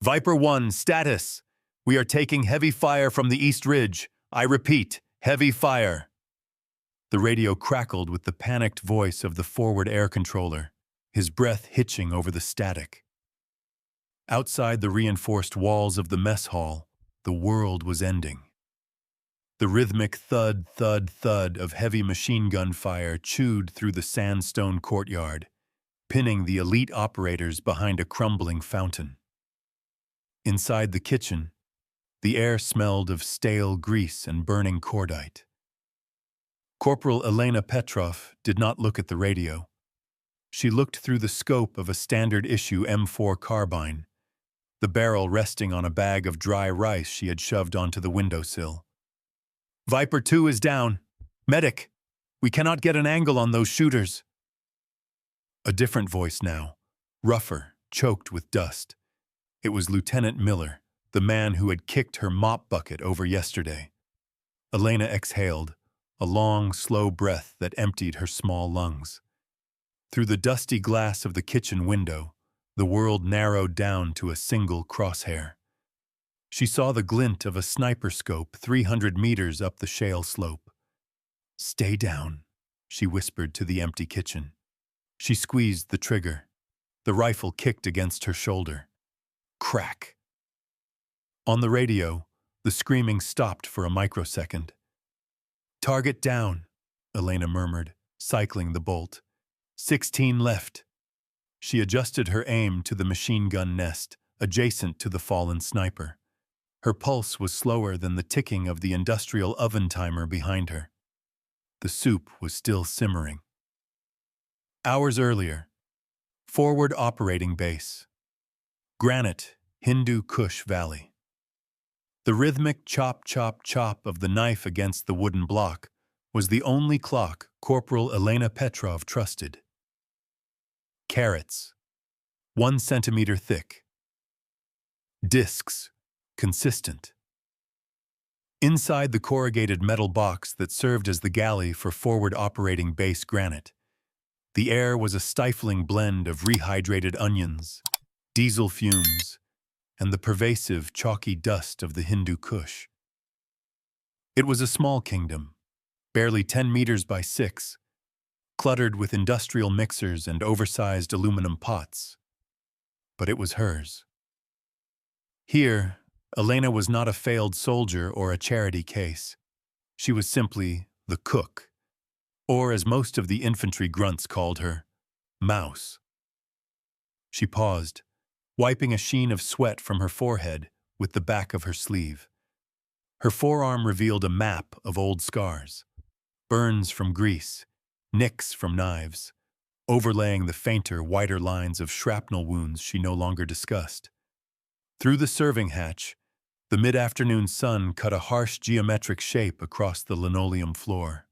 Viper 1, status. We are taking heavy fire from the East Ridge. I repeat, heavy fire. The radio crackled with the panicked voice of the forward air controller, his breath hitching over the static. Outside the reinforced walls of the mess hall, the world was ending. The rhythmic thud, thud, thud of heavy machine gun fire chewed through the sandstone courtyard, pinning the elite operators behind a crumbling fountain. Inside the kitchen, the air smelled of stale grease and burning cordite. Corporal Elena Petrov did not look at the radio. She looked through the scope of a standard-issue M4 carbine, the barrel resting on a bag of dry rice she had shoved onto the windowsill. Viper 2 is down. Medic, we cannot get an angle on those shooters. A different voice now, rougher, choked with dust. It was Lieutenant Miller, the man who had kicked her mop bucket over yesterday. Elena exhaled, a long, slow breath that emptied her small lungs. Through the dusty glass of the kitchen window, the world narrowed down to a single crosshair. She saw the glint of a sniper scope 300 meters up the shale slope. "Stay down," she whispered to the empty kitchen. She squeezed the trigger. The rifle kicked against her shoulder. Crack. On the radio, the screaming stopped for a microsecond. "Target down," Elena murmured, cycling the bolt. 16 left. She adjusted her aim to the machine gun nest, adjacent to the fallen sniper. Her pulse was slower than the ticking of the industrial oven timer behind her. The soup was still simmering. Hours earlier, forward operating base. Granite, Hindu Kush Valley. The rhythmic chop, chop, chop of the knife against the wooden block was the only clock Corporal Elena Petrov trusted. Carrots, 1 centimeter thick. Discs, consistent. Inside the corrugated metal box that served as the galley for forward operating base granite, the air was a stifling blend of rehydrated onions, diesel fumes, and the pervasive, chalky dust of the Hindu Kush. It was a small kingdom, barely 10 meters by 6, cluttered with industrial mixers and oversized aluminum pots. But it was hers. Here, Elena was not a failed soldier or a charity case. She was simply the cook, or as most of the infantry grunts called her, Mouse. She paused, wiping a sheen of sweat from her forehead with the back of her sleeve. Her forearm revealed a map of old scars, burns from grease, nicks from knives, overlaying the fainter, whiter lines of shrapnel wounds she no longer discussed. Through the serving hatch, the mid-afternoon sun cut a harsh geometric shape across the linoleum floor.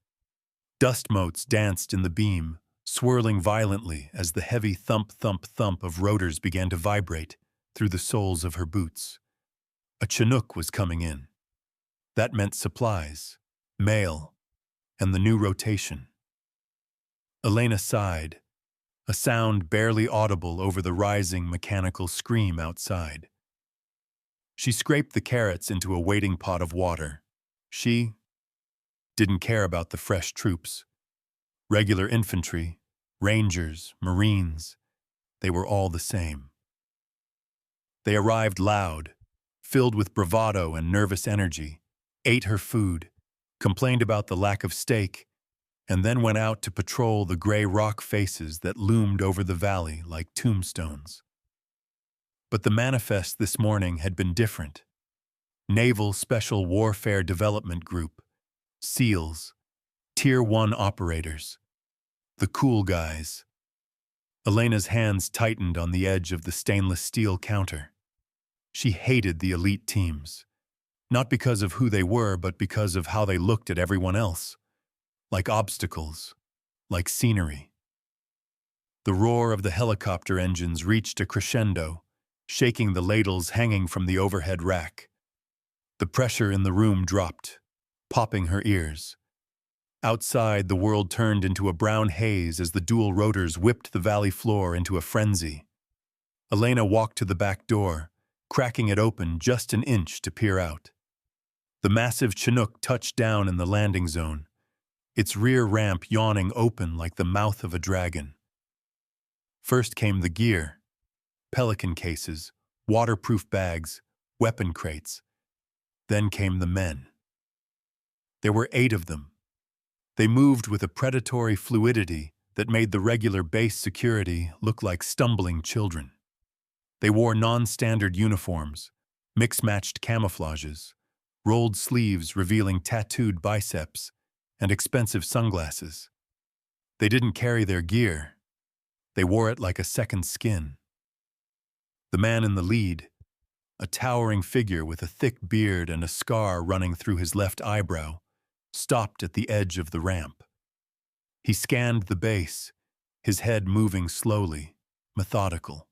Dust motes danced in the beam, swirling violently as the heavy thump, thump, thump of rotors began to vibrate through the soles of her boots. A Chinook was coming in. That meant supplies, mail, and the new rotation. Elena sighed, a sound barely audible over the rising mechanical scream outside. She scraped the carrots into a waiting pot of water. She didn't care about the fresh troops. Regular infantry, rangers, marines, they were all the same. They arrived loud, filled with bravado and nervous energy, ate her food, complained about the lack of steak, and then went out to patrol the gray rock faces that loomed over the valley like tombstones. But the manifest this morning had been different. Naval Special Warfare Development Group, SEALs, Tier 1 operators, the cool guys. Elena's hands tightened on the edge of the stainless steel counter. She hated the elite teams, not because of who they were, but because of how they looked at everyone else, like obstacles, like scenery. The roar of the helicopter engines reached a crescendo, shaking the ladles hanging from the overhead rack. The pressure in the room dropped, popping her ears. Outside, the world turned into a brown haze as the dual rotors whipped the valley floor into a frenzy. Elena walked to the back door, cracking it open just an inch to peer out. The massive Chinook touched down in the landing zone, its rear ramp yawning open like the mouth of a dragon. First came the gear: pelican cases, waterproof bags, weapon crates. Then came the men. There were 8 of them. They moved with a predatory fluidity that made the regular base security look like stumbling children. They wore non-standard uniforms, mix-matched camouflages, rolled sleeves revealing tattooed biceps, and expensive sunglasses. They didn't carry their gear. They wore it like a second skin. The man in the lead, a towering figure with a thick beard and a scar running through his left eyebrow, stopped at the edge of the ramp. He scanned the base, his head moving slowly, methodical.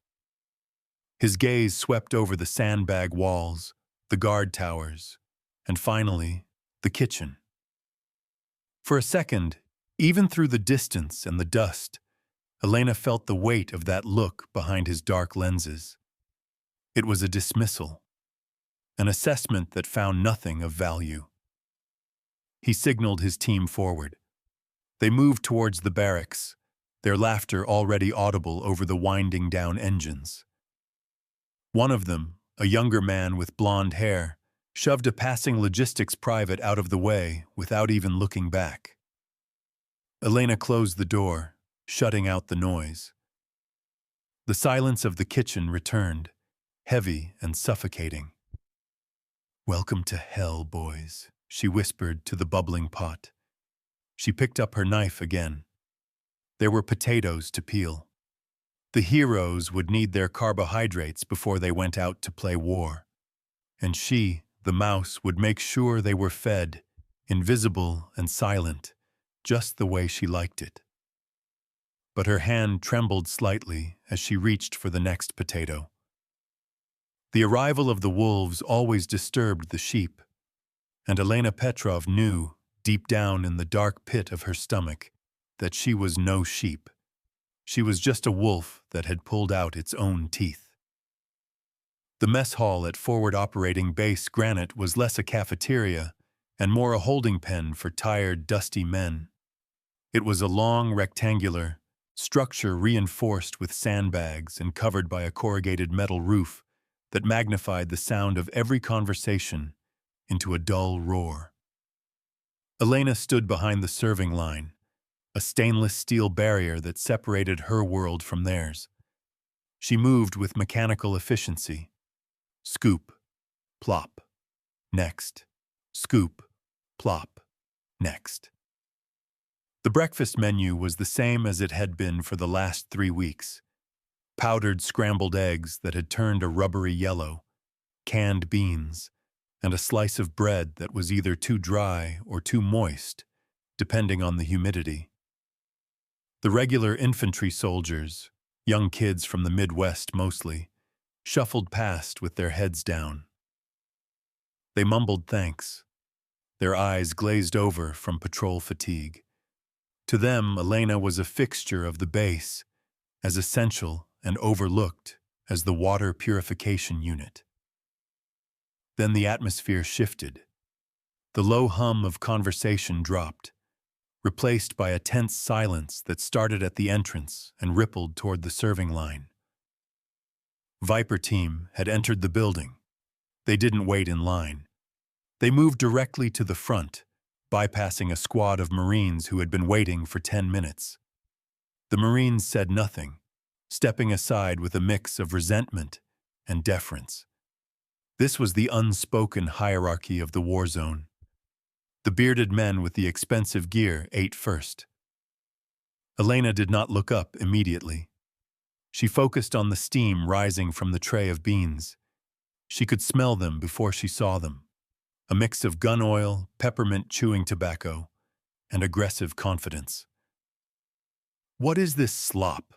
His gaze swept over the sandbag walls, the guard towers, and finally, the kitchen. For a second, even through the distance and the dust, Elena felt the weight of that look behind his dark lenses. It was a dismissal, an assessment that found nothing of value. He signaled his team forward. They moved towards the barracks, their laughter already audible over the winding down engines. One of them, a younger man with blonde hair, shoved a passing logistics private out of the way without even looking back. Elena closed the door, shutting out the noise. The silence of the kitchen returned, heavy and suffocating. "Welcome to hell, boys," she whispered to the bubbling pot. She picked up her knife again. There were potatoes to peel. The heroes would need their carbohydrates before they went out to play war. And she, the mouse, would make sure they were fed, invisible and silent, just the way she liked it. But her hand trembled slightly as she reached for the next potato. The arrival of the wolves always disturbed the sheep, and Elena Petrov knew, deep down in the dark pit of her stomach, that she was no sheep. She was just a wolf that had pulled out its own teeth. The mess hall at Forward Operating Base Granite was less a cafeteria and more a holding pen for tired, dusty men. It was a long, rectangular structure reinforced with sandbags and covered by a corrugated metal roof that magnified the sound of every conversation into a dull roar. Elena stood behind the serving line, a stainless steel barrier that separated her world from theirs. She moved with mechanical efficiency. Scoop, plop, next. Scoop, plop, next. The breakfast menu was the same as it had been for the last 3 weeks. Powdered scrambled eggs that had turned a rubbery yellow, canned beans, and a slice of bread that was either too dry or too moist, depending on the humidity. The regular infantry soldiers, young kids from the Midwest mostly, shuffled past with their heads down. They mumbled thanks, their eyes glazed over from patrol fatigue. To them, Elena was a fixture of the base, as essential and overlooked as the water purification unit. Then the atmosphere shifted. The low hum of conversation dropped, replaced by a tense silence that started at the entrance and rippled toward the serving line. Viper team had entered the building. They didn't wait in line. They moved directly to the front, bypassing a squad of Marines who had been waiting for 10 minutes. The Marines said nothing, stepping aside with a mix of resentment and deference. This was the unspoken hierarchy of the war zone. The bearded men with the expensive gear ate first. Elena did not look up immediately. She focused on the steam rising from the tray of beans. She could smell them before she saw them. A mix of gun oil, peppermint chewing tobacco, and aggressive confidence. "What is this slop?"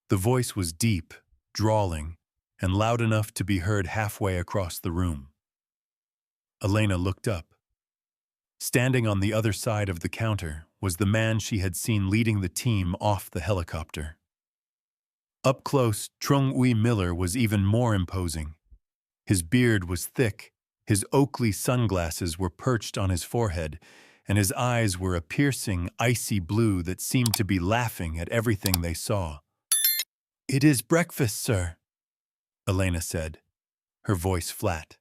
The voice was deep, drawling, and loud enough to be heard halfway across the room. Elena looked up. Standing on the other side of the counter was the man she had seen leading the team off the helicopter. Up close, Trung Uy Miller was even more imposing. His beard was thick, his Oakley sunglasses were perched on his forehead, and his eyes were a piercing, icy blue that seemed to be laughing at everything they saw. "It is breakfast, sir," Elena said, her voice flat.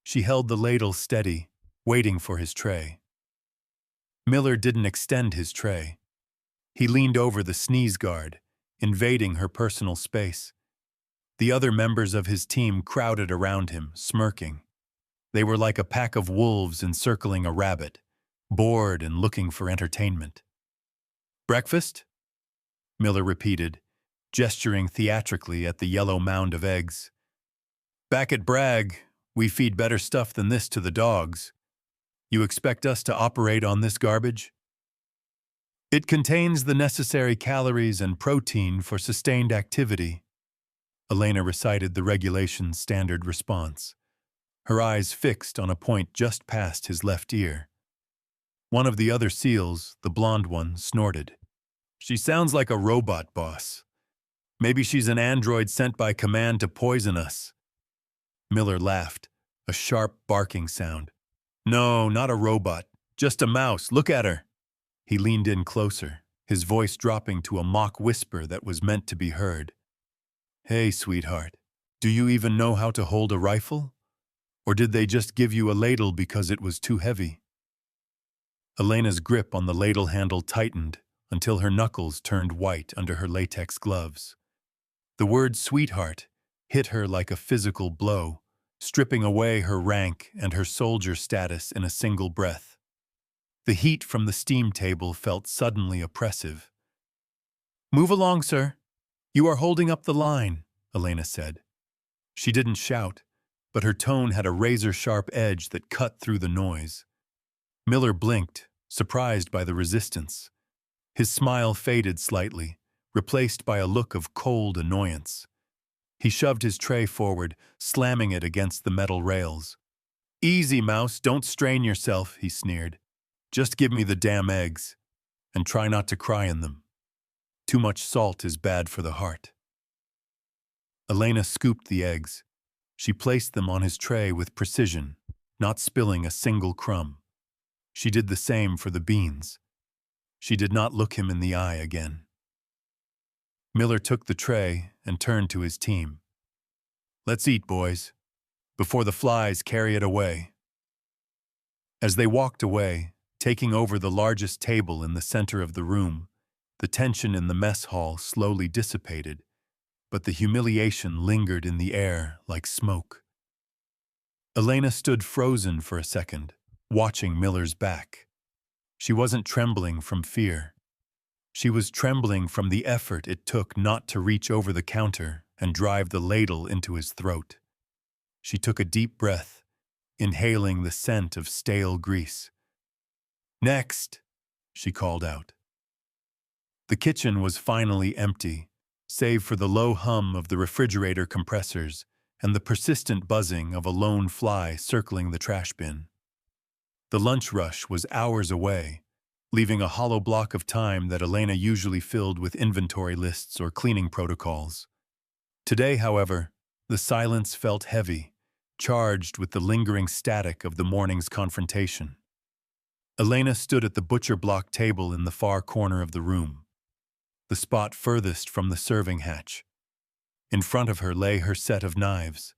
She held the ladle steady, waiting for his tray. Miller didn't extend his tray. He leaned over the sneeze guard, invading her personal space. The other members of his team crowded around him, smirking. They were like a pack of wolves encircling a rabbit, bored and looking for entertainment. "Breakfast?" Miller repeated, gesturing theatrically at the yellow mound of eggs. "Back at Bragg, we feed better stuff than this to the dogs. You expect us to operate on this garbage?" "It contains the necessary calories and protein for sustained activity," Elena recited the regulation's standard response, her eyes fixed on a point just past his left ear. One of the other SEALs, the blonde one, snorted. "She sounds like a robot, boss. Maybe she's an android sent by command to poison us." Miller laughed, a sharp barking sound. "No, not a robot. Just a mouse. Look at her." He leaned in closer, his voice dropping to a mock whisper that was meant to be heard. "Hey, sweetheart, do you even know how to hold a rifle? Or did they just give you a ladle because it was too heavy?" Elena's grip on the ladle handle tightened until her knuckles turned white under her latex gloves. The word sweetheart hit her like a physical blow, stripping away her rank and her soldier status in a single breath. The heat from the steam table felt suddenly oppressive. "Move along, sir. You are holding up the line," Elena said. She didn't shout, but her tone had a razor-sharp edge that cut through the noise. Miller blinked, surprised by the resistance. His smile faded slightly, replaced by a look of cold annoyance. He shoved his tray forward, slamming it against the metal rails. "Easy, mouse, don't strain yourself," he sneered. "Just give me the damn eggs, and try not to cry in them. Too much salt is bad for the heart." Elena scooped the eggs. She placed them on his tray with precision, not spilling a single crumb. She did the same for the beans. She did not look him in the eye again. Miller took the tray and turned to his team. "Let's eat, boys, before the flies carry it away." As they walked away, taking over the largest table in the center of the room, the tension in the mess hall slowly dissipated, but the humiliation lingered in the air like smoke. Elena stood frozen for a second, watching Miller's back. She wasn't trembling from fear. She was trembling from the effort it took not to reach over the counter and drive the ladle into his throat. She took a deep breath, inhaling the scent of stale grease. "Next," she called out. The kitchen was finally empty, save for the low hum of the refrigerator compressors and the persistent buzzing of a lone fly circling the trash bin. The lunch rush was hours away, leaving a hollow block of time that Elena usually filled with inventory lists or cleaning protocols. Today, however, the silence felt heavy, charged with the lingering static of the morning's confrontation. Elena stood at the butcher block table in the far corner of the room, the spot furthest from the serving hatch. In front of her lay her set of knives.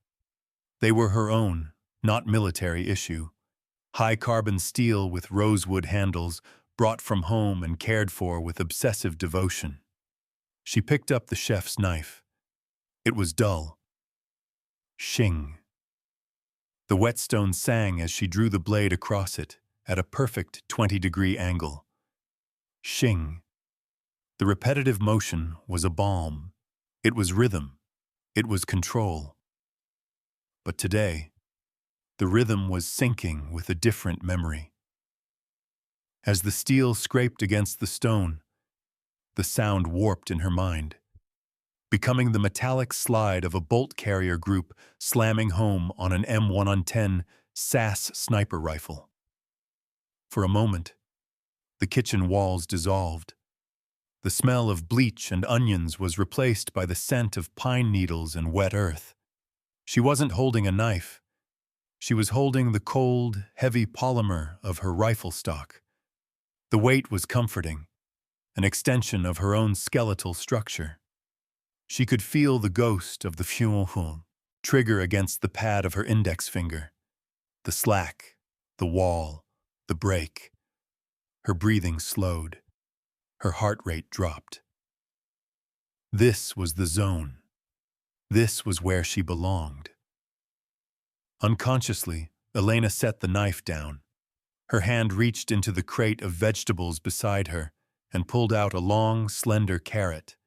They were her own, not military issue. High-carbon steel with rosewood handles, brought from home and cared for with obsessive devotion. She picked up the chef's knife. It was dull. Shing. The whetstone sang as she drew the blade across it, at a perfect 20-degree angle. Shing. The repetitive motion was a balm. It was rhythm. It was control. But today, the rhythm was sinking with a different memory. As the steel scraped against the stone, the sound warped in her mind, becoming the metallic slide of a bolt carrier group slamming home on an M110 SAS sniper rifle. For a moment, the kitchen walls dissolved. The smell of bleach and onions was replaced by the scent of pine needles and wet earth. She wasn't holding a knife. She was holding the cold, heavy polymer of her rifle stock. The weight was comforting, an extension of her own skeletal structure. She could feel the ghost of the fictional trigger against the pad of her index finger. The slack, the wall, the break. Her breathing slowed. Her heart rate dropped. This was the zone. This was where she belonged. Unconsciously, Elena set the knife down. Her hand reached into the crate of vegetables beside her and pulled out a long, slender carrot.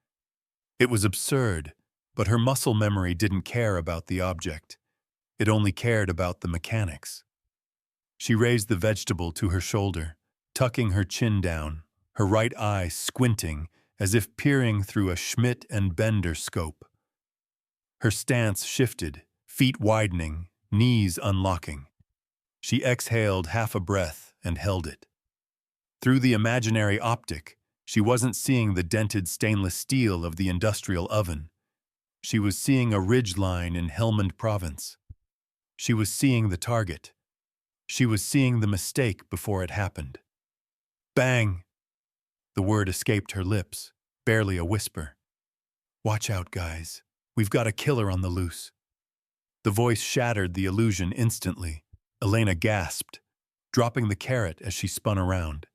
It was absurd, but her muscle memory didn't care about the object. It only cared about the mechanics. She raised the vegetable to her shoulder, tucking her chin down, her right eye squinting as if peering through a Schmidt and Bender scope. Her stance shifted, feet widening, knees unlocking. She exhaled half a breath and held it. Through the imaginary optic, she wasn't seeing the dented stainless steel of the industrial oven. She was seeing a ridgeline in Helmand Province. She was seeing the target. She was seeing the mistake before it happened. Bang! The word escaped her lips, barely a whisper. Watch out, guys. We've got a killer on the loose. The voice shattered the illusion instantly. Elena gasped, dropping the carrot as she spun around.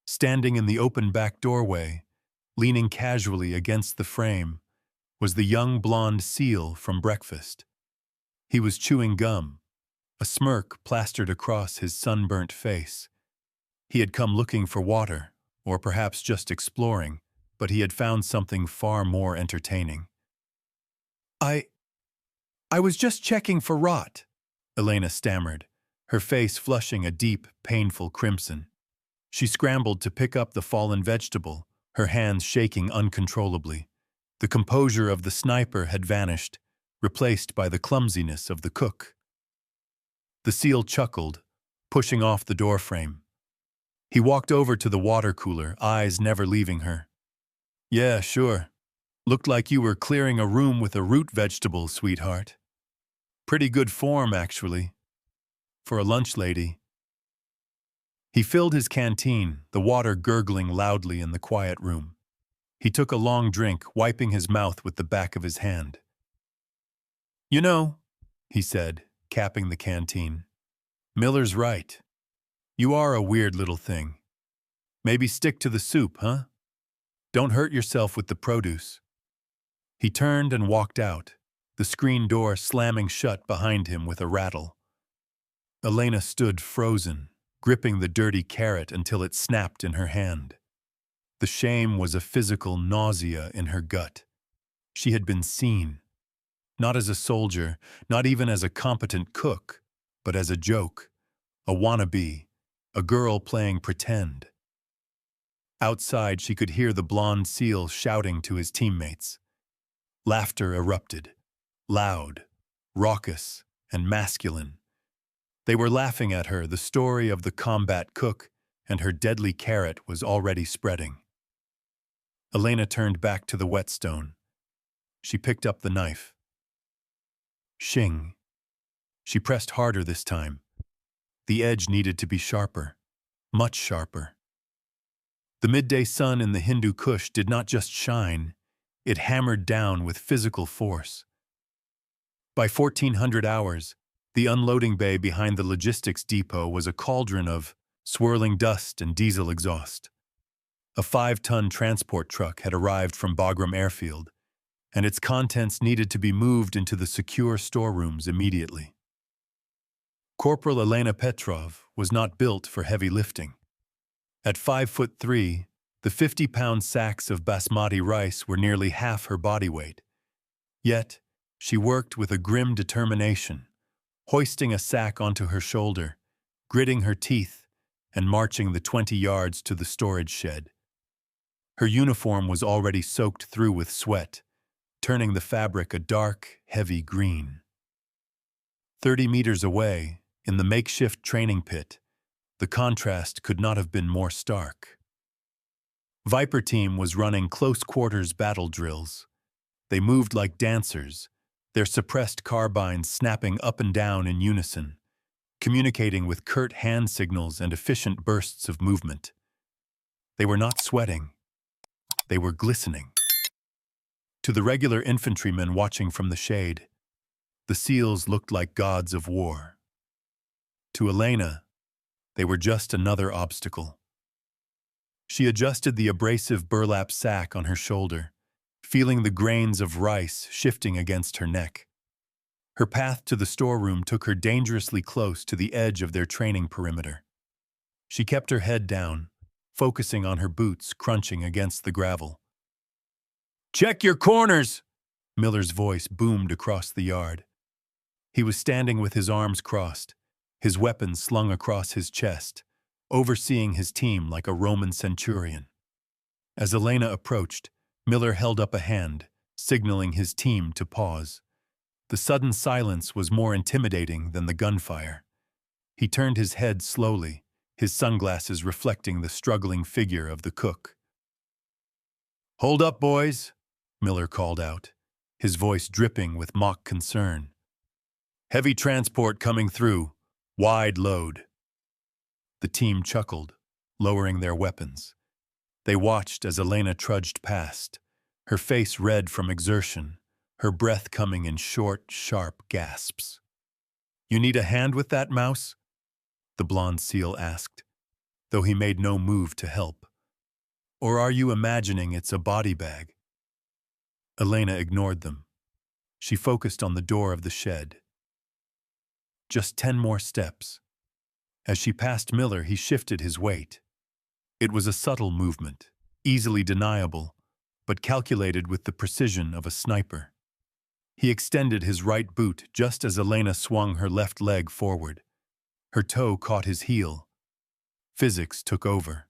Standing in the open back doorway, leaning casually against the frame, was the young blonde seal from breakfast. He was chewing gum, a smirk plastered across his sunburnt face. He had come looking for water, or perhaps just exploring, but he had found something far more entertaining. I was just checking for rot, Elena stammered, her face flushing a deep, painful crimson. She scrambled to pick up the fallen vegetable, her hands shaking uncontrollably. The composure of the sniper had vanished, replaced by the clumsiness of the cook. The seal chuckled, pushing off the doorframe. He walked over to the water cooler, eyes never leaving her. Yeah, sure. Looked like you were clearing a room with a root vegetable, sweetheart. Pretty good form, actually. For a lunch lady. He filled his canteen, the water gurgling loudly in the quiet room. He took a long drink, wiping his mouth with the back of his hand. You know, he said, capping the canteen, Miller's right. You are a weird little thing. Maybe stick to the soup, huh? Don't hurt yourself with the produce. He turned and walked out, the screen door slamming shut behind him with a rattle. Elena stood frozen, gripping the dirty carrot until it snapped in her hand. The shame was a physical nausea in her gut. She had been seen, not as a soldier, not even as a competent cook, but as a joke, a wannabe, a girl playing pretend. Outside, she could hear the blonde seal shouting to his teammates. Laughter erupted, loud, raucous, and masculine. They were laughing at her, the story of the combat cook, and her deadly carrot was already spreading. Elena turned back to the whetstone. She picked up the knife. Shing. She pressed harder this time. The edge needed to be sharper, much sharper. The midday sun in the Hindu Kush did not just shine, it hammered down with physical force. By 1400 hours, the unloading bay behind the logistics depot was a cauldron of swirling dust and diesel exhaust. A 5-ton transport truck had arrived from Bagram Airfield, and its contents needed to be moved into the secure storerooms immediately. Corporal Elena Petrov was not built for heavy lifting. At 5'3", the 50-pound sacks of basmati rice were nearly half her body weight. Yet, she worked with a grim determination, hoisting a sack onto her shoulder, gritting her teeth, and marching the 20 yards to the storage shed. Her uniform was already soaked through with sweat, turning the fabric a dark, heavy green. 30 meters away, in the makeshift training pit, the contrast could not have been more stark. Viper Team was running close-quarters battle drills. They moved like dancers, their suppressed carbines snapping up and down in unison, communicating with curt hand signals and efficient bursts of movement. They were not sweating. They were glistening. To the regular infantrymen watching from the shade, the SEALs looked like gods of war. To Elena, they were just another obstacle. She adjusted the abrasive burlap sack on her shoulder, feeling the grains of rice shifting against her neck. Her path to the storeroom took her dangerously close to the edge of their training perimeter. She kept her head down, focusing on her boots crunching against the gravel. "Check your corners!" Miller's voice boomed across the yard. He was standing with his arms crossed, his weapon slung across his chest, overseeing his team like a Roman centurion. As Elena approached, Miller held up a hand, signaling his team to pause. The sudden silence was more intimidating than the gunfire. He turned his head slowly, his sunglasses reflecting the struggling figure of the cook. "Hold up, boys," Miller called out, his voice dripping with mock concern. "Heavy transport coming through, wide load." The team chuckled, lowering their weapons. They watched as Elena trudged past, her face red from exertion, her breath coming in short, sharp gasps. "You need a hand with that, Mouse?" the blonde SEAL asked, though he made no move to help. "Or are you imagining it's a body bag?" Elena ignored them. She focused on the door of the shed. Just 10 more steps. As she passed Miller, he shifted his weight. It was a subtle movement, easily deniable, but calculated with the precision of a sniper. He extended his right boot just as Elena swung her left leg forward. Her toe caught his heel. Physics took over.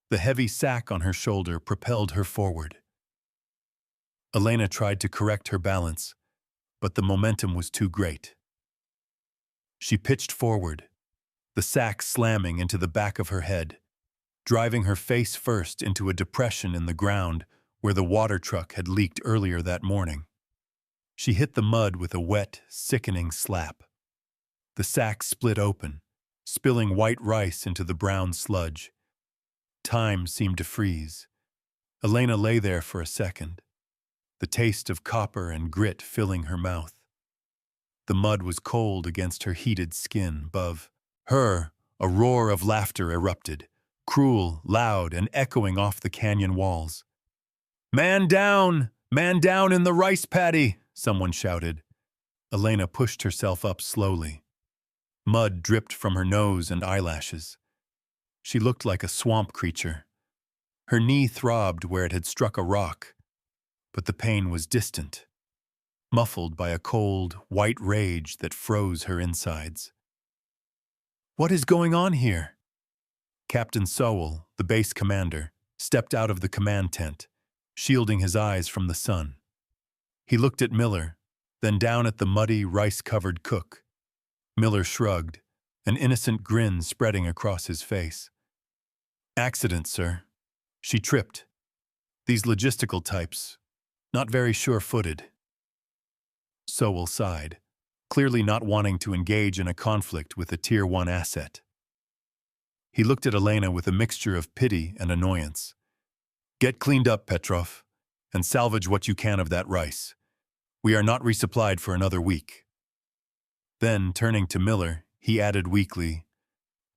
The heavy sack on her shoulder propelled her forward. Elena tried to correct her balance, but the momentum was too great. She pitched forward, the sack slamming into the back of her head, driving her face first into a depression in the ground where the water truck had leaked earlier that morning. She hit the mud with a wet, sickening slap. The sack split open, spilling white rice into the brown sludge. Time seemed to freeze. Elena lay there for a second, the taste of copper and grit filling her mouth. The mud was cold against her heated skin. Above her, a roar of laughter erupted, cruel, loud, and echoing off the canyon walls. Man down! Man down in the rice paddy!" someone shouted. Elena pushed herself up slowly. Mud dripped from her nose and eyelashes. She looked like a swamp creature. Her knee throbbed where it had struck a rock, but the pain was distant, muffled by a cold, white rage that froze her insides. "What is going on here?" Captain Sowell, the base commander, stepped out of the command tent, shielding his eyes from the sun. He looked at Miller, then down at the muddy, rice-covered cook. Miller shrugged, an innocent grin spreading across his face. "Accident, sir. She tripped. These logistical types, not very sure-footed." Sowell sighed, clearly not wanting to engage in a conflict with a Tier 1 asset. He looked at Elena with a mixture of pity and annoyance. "Get cleaned up, Petrov, and salvage what you can of that rice. We are not resupplied for another week." Then, turning to Miller, he added weakly,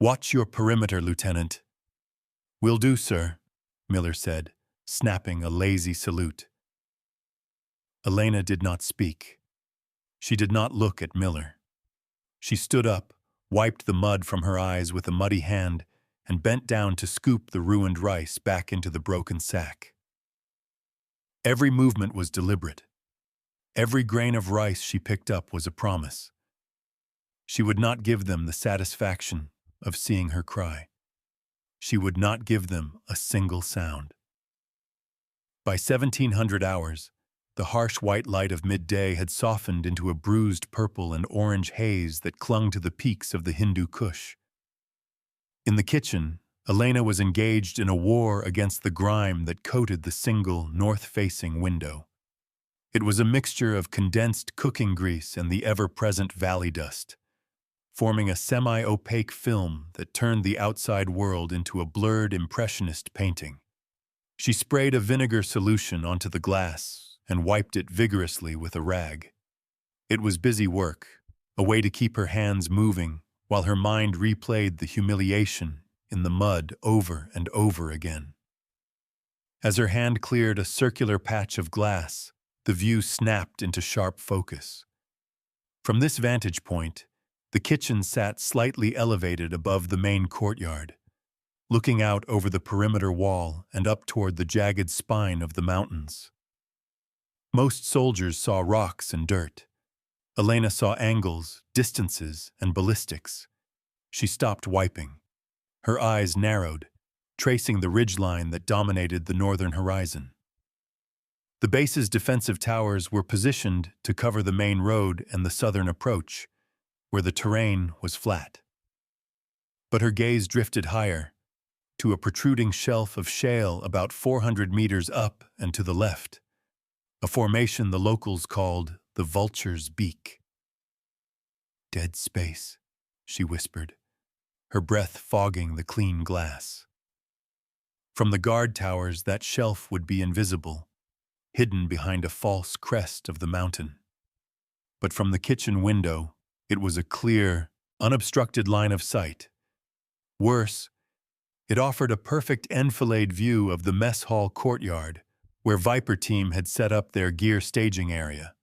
"Watch your perimeter, Lieutenant." "Will do, sir," Miller said, snapping a lazy salute. Elena did not speak. She did not look at Miller. She stood up, wiped the mud from her eyes with a muddy hand, and bent down to scoop the ruined rice back into the broken sack. Every movement was deliberate. Every grain of rice she picked up was a promise. She would not give them the satisfaction of seeing her cry. She would not give them a single sound. By 1700 hours, the harsh white light of midday had softened into a bruised purple and orange haze that clung to the peaks of the Hindu Kush. In the kitchen, Elena was engaged in a war against the grime that coated the single north-facing window. It was a mixture of condensed cooking grease and the ever-present valley dust, forming a semi-opaque film that turned the outside world into a blurred impressionist painting. She sprayed a vinegar solution onto the glass and wiped it vigorously with a rag. It was busy work, a way to keep her hands moving while her mind replayed the humiliation in the mud over and over again. As her hand cleared a circular patch of glass, the view snapped into sharp focus. From this vantage point, the kitchen sat slightly elevated above the main courtyard, looking out over the perimeter wall and up toward the jagged spine of the mountains. Most soldiers saw rocks and dirt. Elena saw angles, distances, and ballistics. She stopped wiping. Her eyes narrowed, tracing the ridgeline that dominated the northern horizon. The base's defensive towers were positioned to cover the main road and the southern approach, where the terrain was flat. But her gaze drifted higher, to a protruding shelf of shale about 400 meters up and to the left, a formation the locals called the Vulture's Beak. "Dead space," she whispered, her breath fogging the clean glass. From the guard towers, that shelf would be invisible, hidden behind a false crest of the mountain. But from the kitchen window, it was a clear, unobstructed line of sight. Worse, it offered a perfect enfilade view of the mess hall courtyard, where Viper Team had set up their gear staging area.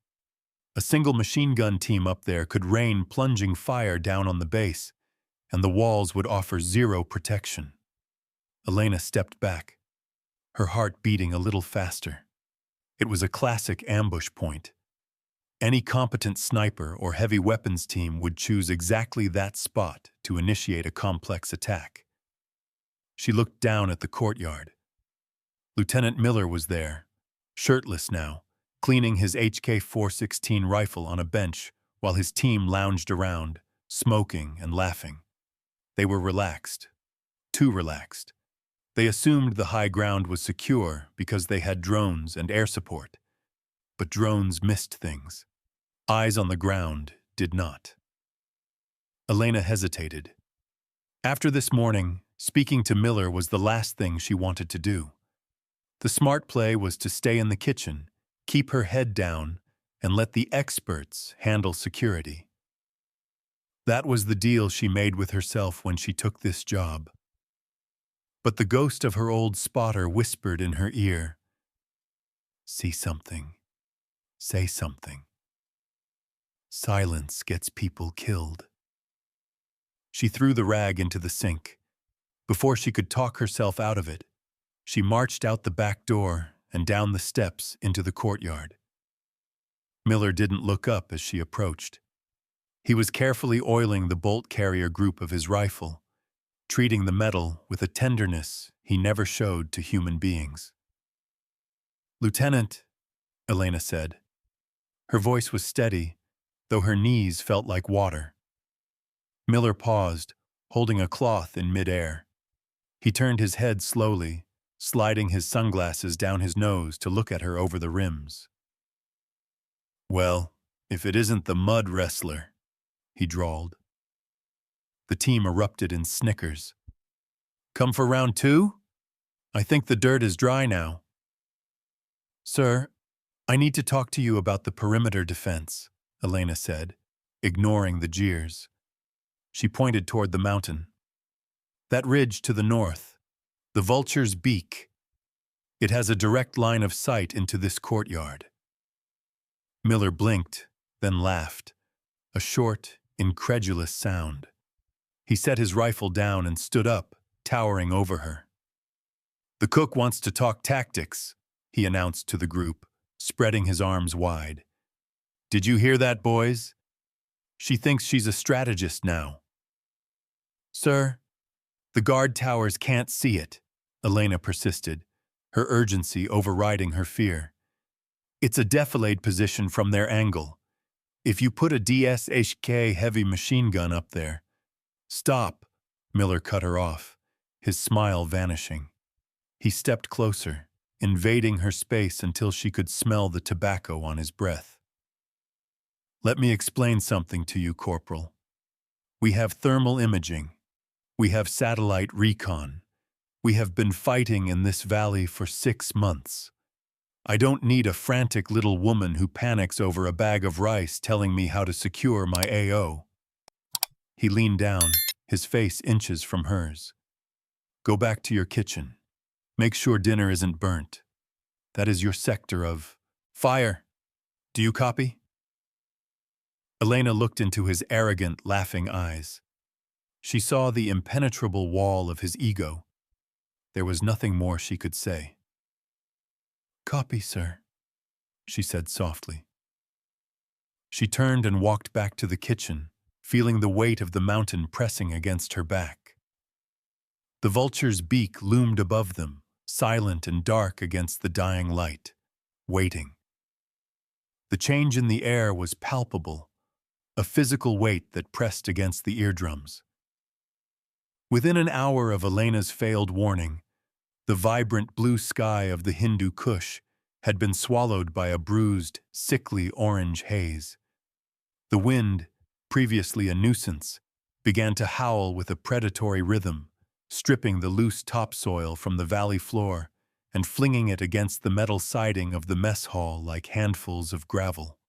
A single machine gun team up there could rain plunging fire down on the base, and the walls would offer zero protection. Elena stepped back, her heart beating a little faster. It was a classic ambush point. Any competent sniper or heavy weapons team would choose exactly that spot to initiate a complex attack. She looked down at the courtyard. Lieutenant Miller was there, shirtless now, cleaning his HK-416 rifle on a bench while his team lounged around, smoking and laughing. They were relaxed, too relaxed. They assumed the high ground was secure because they had drones and air support. But drones missed things. Eyes on the ground did not. Elena hesitated. After this morning, speaking to Miller was the last thing she wanted to do. The smart play was to stay in the kitchen, keep her head down, and let the experts handle security. That was the deal she made with herself when she took this job. But the ghost of her old spotter whispered in her ear, "See something. Say something. Silence gets people killed." She threw the rag into the sink. Before she could talk herself out of it, she marched out the back door and down the steps into the courtyard. Miller didn't look up as she approached. He was carefully oiling the bolt carrier group of his rifle, treating the metal with a tenderness he never showed to human beings. "Lieutenant," Elena said. Her voice was steady, though her knees felt like water. Miller paused, holding a cloth in midair. He turned his head slowly, sliding his sunglasses down his nose to look at her over the rims. "Well, if it isn't the mud wrestler," he drawled. The team erupted in snickers. "Come for round 2? I think the dirt is dry now." "Sir, I need to talk to you about the perimeter defense," Elena said, ignoring the jeers. She pointed toward the mountain. "That ridge to the north, the Vulture's Beak. It has a direct line of sight into this courtyard." Miller blinked, then laughed, a short, incredulous sound. He set his rifle down and stood up, towering over her. "The cook wants to talk tactics," he announced to the group, spreading his arms wide. "Did you hear that, boys? She thinks she's a strategist now." "Sir, the guard towers can't see it," Elena persisted, her urgency overriding her fear. "It's a defilade position from their angle. If you put a DSHK heavy machine gun up there—" "Stop," Miller cut her off, his smile vanishing. He stepped closer, invading her space until she could smell the tobacco on his breath. "Let me explain something to you, Corporal. We have thermal imaging. We have satellite recon. We have been fighting in this valley for 6 months. I don't need a frantic little woman who panics over a bag of rice telling me how to secure my AO." He leaned down, his face inches from hers. "Go back to your kitchen. Make sure dinner isn't burnt. That is your sector of fire. Do you copy?" Elena looked into his arrogant, laughing eyes. She saw the impenetrable wall of his ego. There was nothing more she could say. "Copy, sir," she said softly. She turned and walked back to the kitchen, feeling the weight of the mountain pressing against her back. The vulture's beak loomed above them, silent and dark against the dying light, waiting. The change in the air was palpable, a physical weight that pressed against the eardrums. Within an hour of Elena's failed warning, the vibrant blue sky of the Hindu Kush had been swallowed by a bruised, sickly orange haze. The wind, previously a nuisance, began to howl with a predatory rhythm, stripping the loose topsoil from the valley floor and flinging it against the metal siding of the mess hall like handfuls of gravel.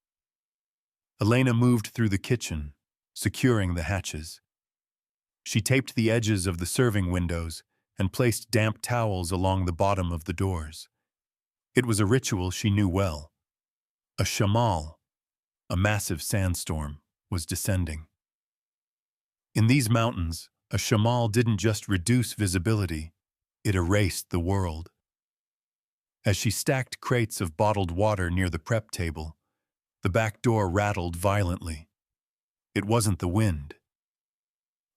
Elena moved through the kitchen, securing the hatches. She taped the edges of the serving windows and placed damp towels along the bottom of the doors. It was a ritual she knew well. A shamal, a massive sandstorm, was descending. In these mountains, a shamal didn't just reduce visibility, it erased the world. As she stacked crates of bottled water near the prep table, the back door rattled violently. It wasn't the wind.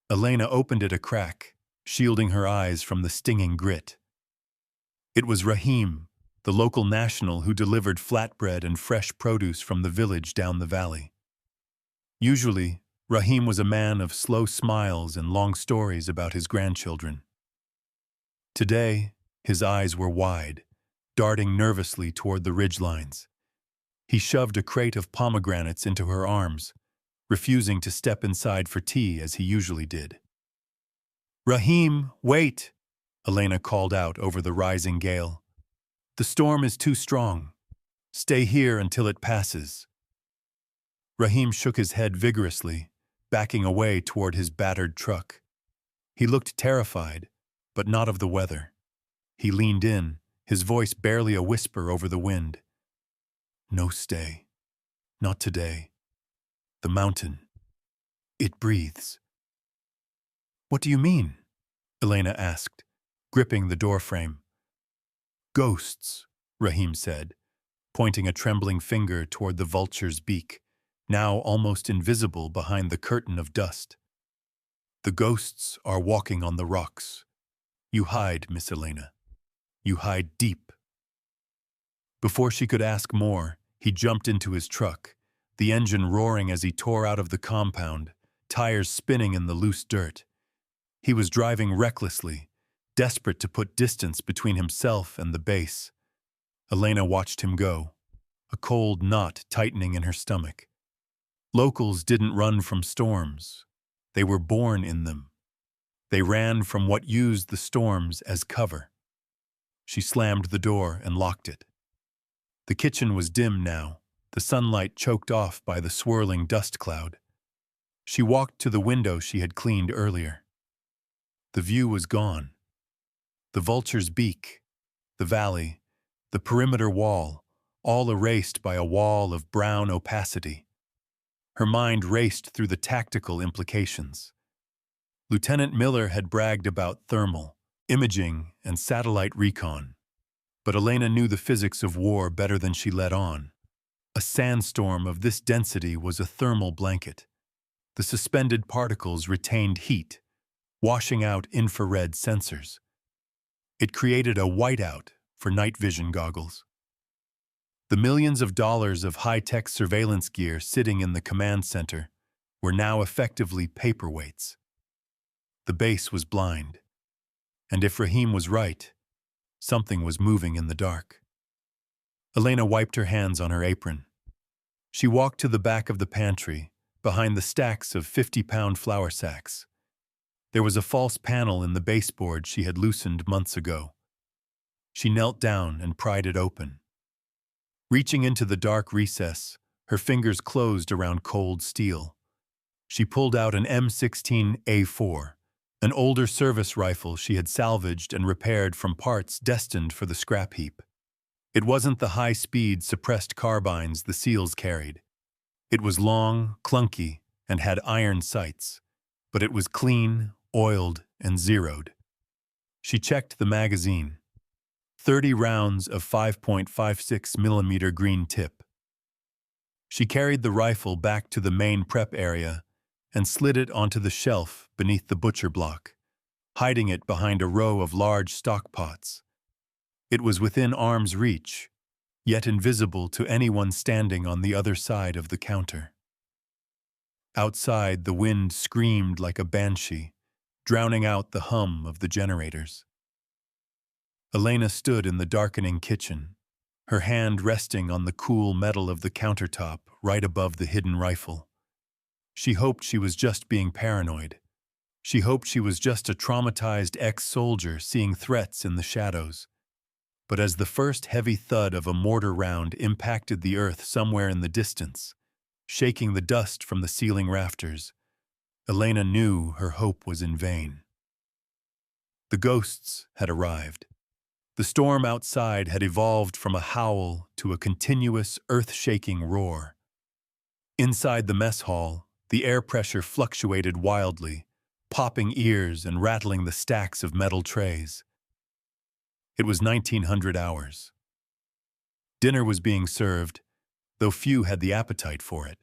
Elena opened it a crack, shielding her eyes from the stinging grit. It was Rahim, the local national who delivered flatbread and fresh produce from the village down the valley. Usually, Rahim was a man of slow smiles and long stories about his grandchildren. Today, his eyes were wide, darting nervously toward the ridgelines. He shoved a crate of pomegranates into her arms, refusing to step inside for tea as he usually did. "Rahim, wait!" Elena called out over the rising gale. "The storm is too strong. Stay here until it passes." Rahim shook his head vigorously, backing away toward his battered truck. He looked terrified, but not of the weather. He leaned in, his voice barely a whisper over the wind. "No stay. Not today. The mountain. It breathes." "What do you mean?" Elena asked, gripping the doorframe. "Ghosts," Rahim said, pointing a trembling finger toward the vulture's beak, now almost invisible behind the curtain of dust. "The ghosts are walking on the rocks. You hide, Miss Elena. You hide deep." Before she could ask more, he jumped into his truck, the engine roaring as he tore out of the compound, tires spinning in the loose dirt. He was driving recklessly, desperate to put distance between himself and the base. Elena watched him go, a cold knot tightening in her stomach. Locals didn't run from storms. They were born in them. They ran from what used the storms as cover. She slammed the door and locked it. The kitchen was dim now, the sunlight choked off by the swirling dust cloud. She walked to the window she had cleaned earlier. The view was gone. The vulture's beak, the valley, the perimeter wall, all erased by a wall of brown opacity. Her mind raced through the tactical implications. Lieutenant Miller had bragged about thermal, imaging, and satellite recon. But Elena knew the physics of war better than she let on. A sandstorm of this density was a thermal blanket. The suspended particles retained heat, washing out infrared sensors. It created a whiteout for night vision goggles. The millions of dollars of high-tech surveillance gear sitting in the command center were now effectively paperweights. The base was blind. And if Rahim was right, Something was moving in the dark. Elena wiped her hands on her apron. She walked to the back of the pantry, behind the stacks of 50-pound flour sacks. There was a false panel in the baseboard she had loosened months ago. She knelt down and pried it open. Reaching into the dark recess, her fingers closed around cold steel. She pulled out an M16A4, an older service rifle she had salvaged and repaired from parts destined for the scrap heap. It wasn't the high-speed, suppressed carbines the SEALs carried. It was long, clunky, and had iron sights, but it was clean, oiled, and zeroed. She checked the magazine. 30 rounds of 5.56 millimeter green tip. She carried the rifle back to the main prep area and slid it onto the shelf beneath the butcher block, hiding it behind a row of large stock pots. It was within arm's reach, yet invisible to anyone standing on the other side of the counter. Outside, the wind screamed like a banshee, drowning out the hum of the generators. Elena stood in the darkening kitchen, her hand resting on the cool metal of the countertop right above the hidden rifle. She hoped she was just being paranoid. She hoped she was just a traumatized ex-soldier seeing threats in the shadows. But as the first heavy thud of a mortar round impacted the earth somewhere in the distance, shaking the dust from the ceiling rafters, Elena knew her hope was in vain. The ghosts had arrived. The storm outside had evolved from a howl to a continuous, earth-shaking roar. Inside the mess hall, the air pressure fluctuated wildly, popping ears and rattling the stacks of metal trays. It was 1900 hours. Dinner was being served, though few had the appetite for it.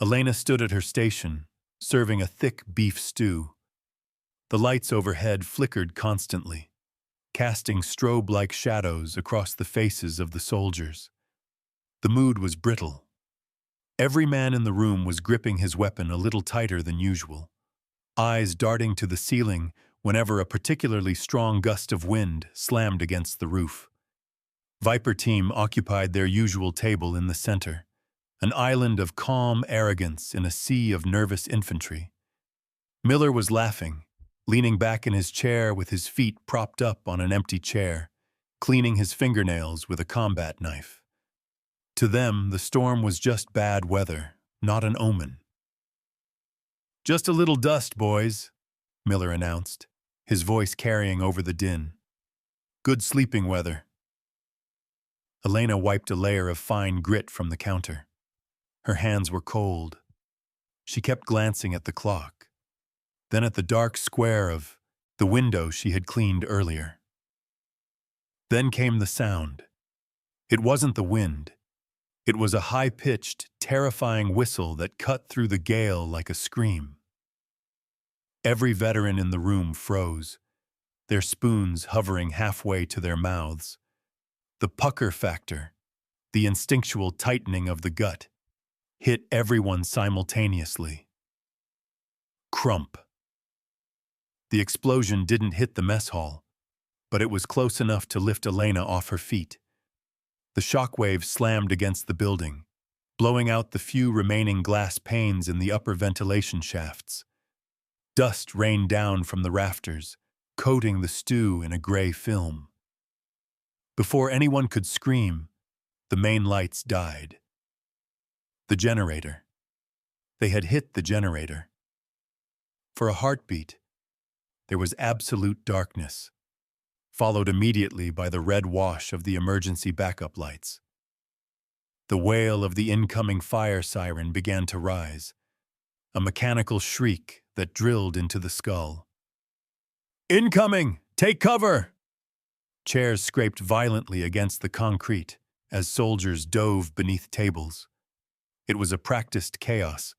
Elena stood at her station, serving a thick beef stew. The lights overhead flickered constantly, casting strobe-like shadows across the faces of the soldiers. The mood was brittle. Every man in the room was gripping his weapon a little tighter than usual, eyes darting to the ceiling whenever a particularly strong gust of wind slammed against the roof. Viper Team occupied their usual table in the center, an island of calm arrogance in a sea of nervous infantry. Miller was laughing, leaning back in his chair with his feet propped up on an empty chair, cleaning his fingernails with a combat knife. To them, the storm was just bad weather, not an omen. "Just a little dust, boys," Miller announced, his voice carrying over the din. "Good sleeping weather." Elena wiped a layer of fine grit from the counter. Her hands were cold. She kept glancing at the clock, then at the dark square of the window she had cleaned earlier. Then came the sound. It wasn't the wind. It was a high-pitched, terrifying whistle that cut through the gale like a scream. Every veteran in the room froze, their spoons hovering halfway to their mouths. The pucker factor, the instinctual tightening of the gut, hit everyone simultaneously. Crump. The explosion didn't hit the mess hall, but it was close enough to lift Elena off her feet. The shockwave slammed against the building, blowing out the few remaining glass panes in the upper ventilation shafts. Dust rained down from the rafters, coating the stew in a gray film. Before anyone could scream, the main lights died. The generator. They had hit the generator. For a heartbeat, there was absolute darkness, followed immediately by the red wash of the emergency backup lights. The wail of the incoming fire siren began to rise, a mechanical shriek that drilled into the skull. "Incoming! Take cover!" Chairs scraped violently against the concrete as soldiers dove beneath tables. It was a practiced chaos,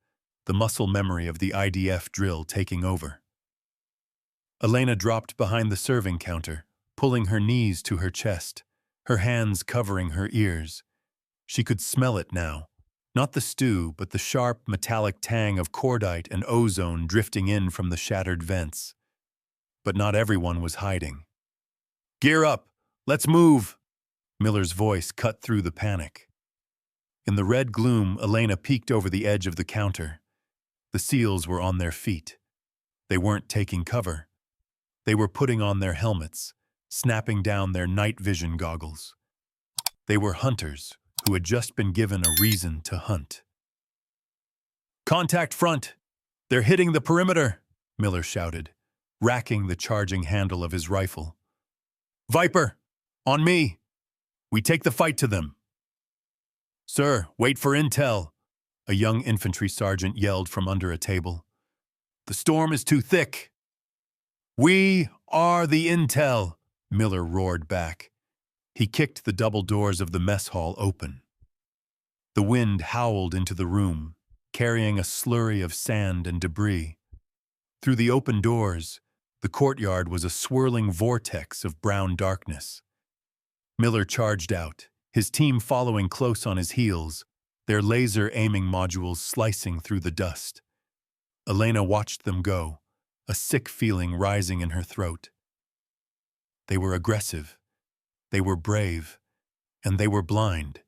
the muscle memory of the IDF drill taking over. Elena dropped behind the serving counter, pulling her knees to her chest, her hands covering her ears. She could smell it now, not the stew, but the sharp, metallic tang of cordite and ozone drifting in from the shattered vents. But not everyone was hiding. Gear up! Let's move! Miller's voice cut through the panic. In the red gloom, Elena peeked over the edge of the counter. The SEALs were on their feet. They weren't taking cover. They were putting on their helmets, snapping down their night vision goggles. They were hunters who had just been given a reason to hunt. "Contact front! They're hitting the perimeter!" Miller shouted, racking the charging handle of his rifle. "Viper! On me! We take the fight to them!" "Sir, wait for intel!" a young infantry sergeant yelled from under a table. "The storm is too thick!" "We are the intel!" Miller roared back. He kicked the double doors of the mess hall open. The wind howled into the room, carrying a slurry of sand and debris. Through the open doors, the courtyard was a swirling vortex of brown darkness. Miller charged out, his team following close on his heels, their laser aiming modules slicing through the dust. Elena watched them go, a sick feeling rising in her throat. They were aggressive, they were brave, and they were blind.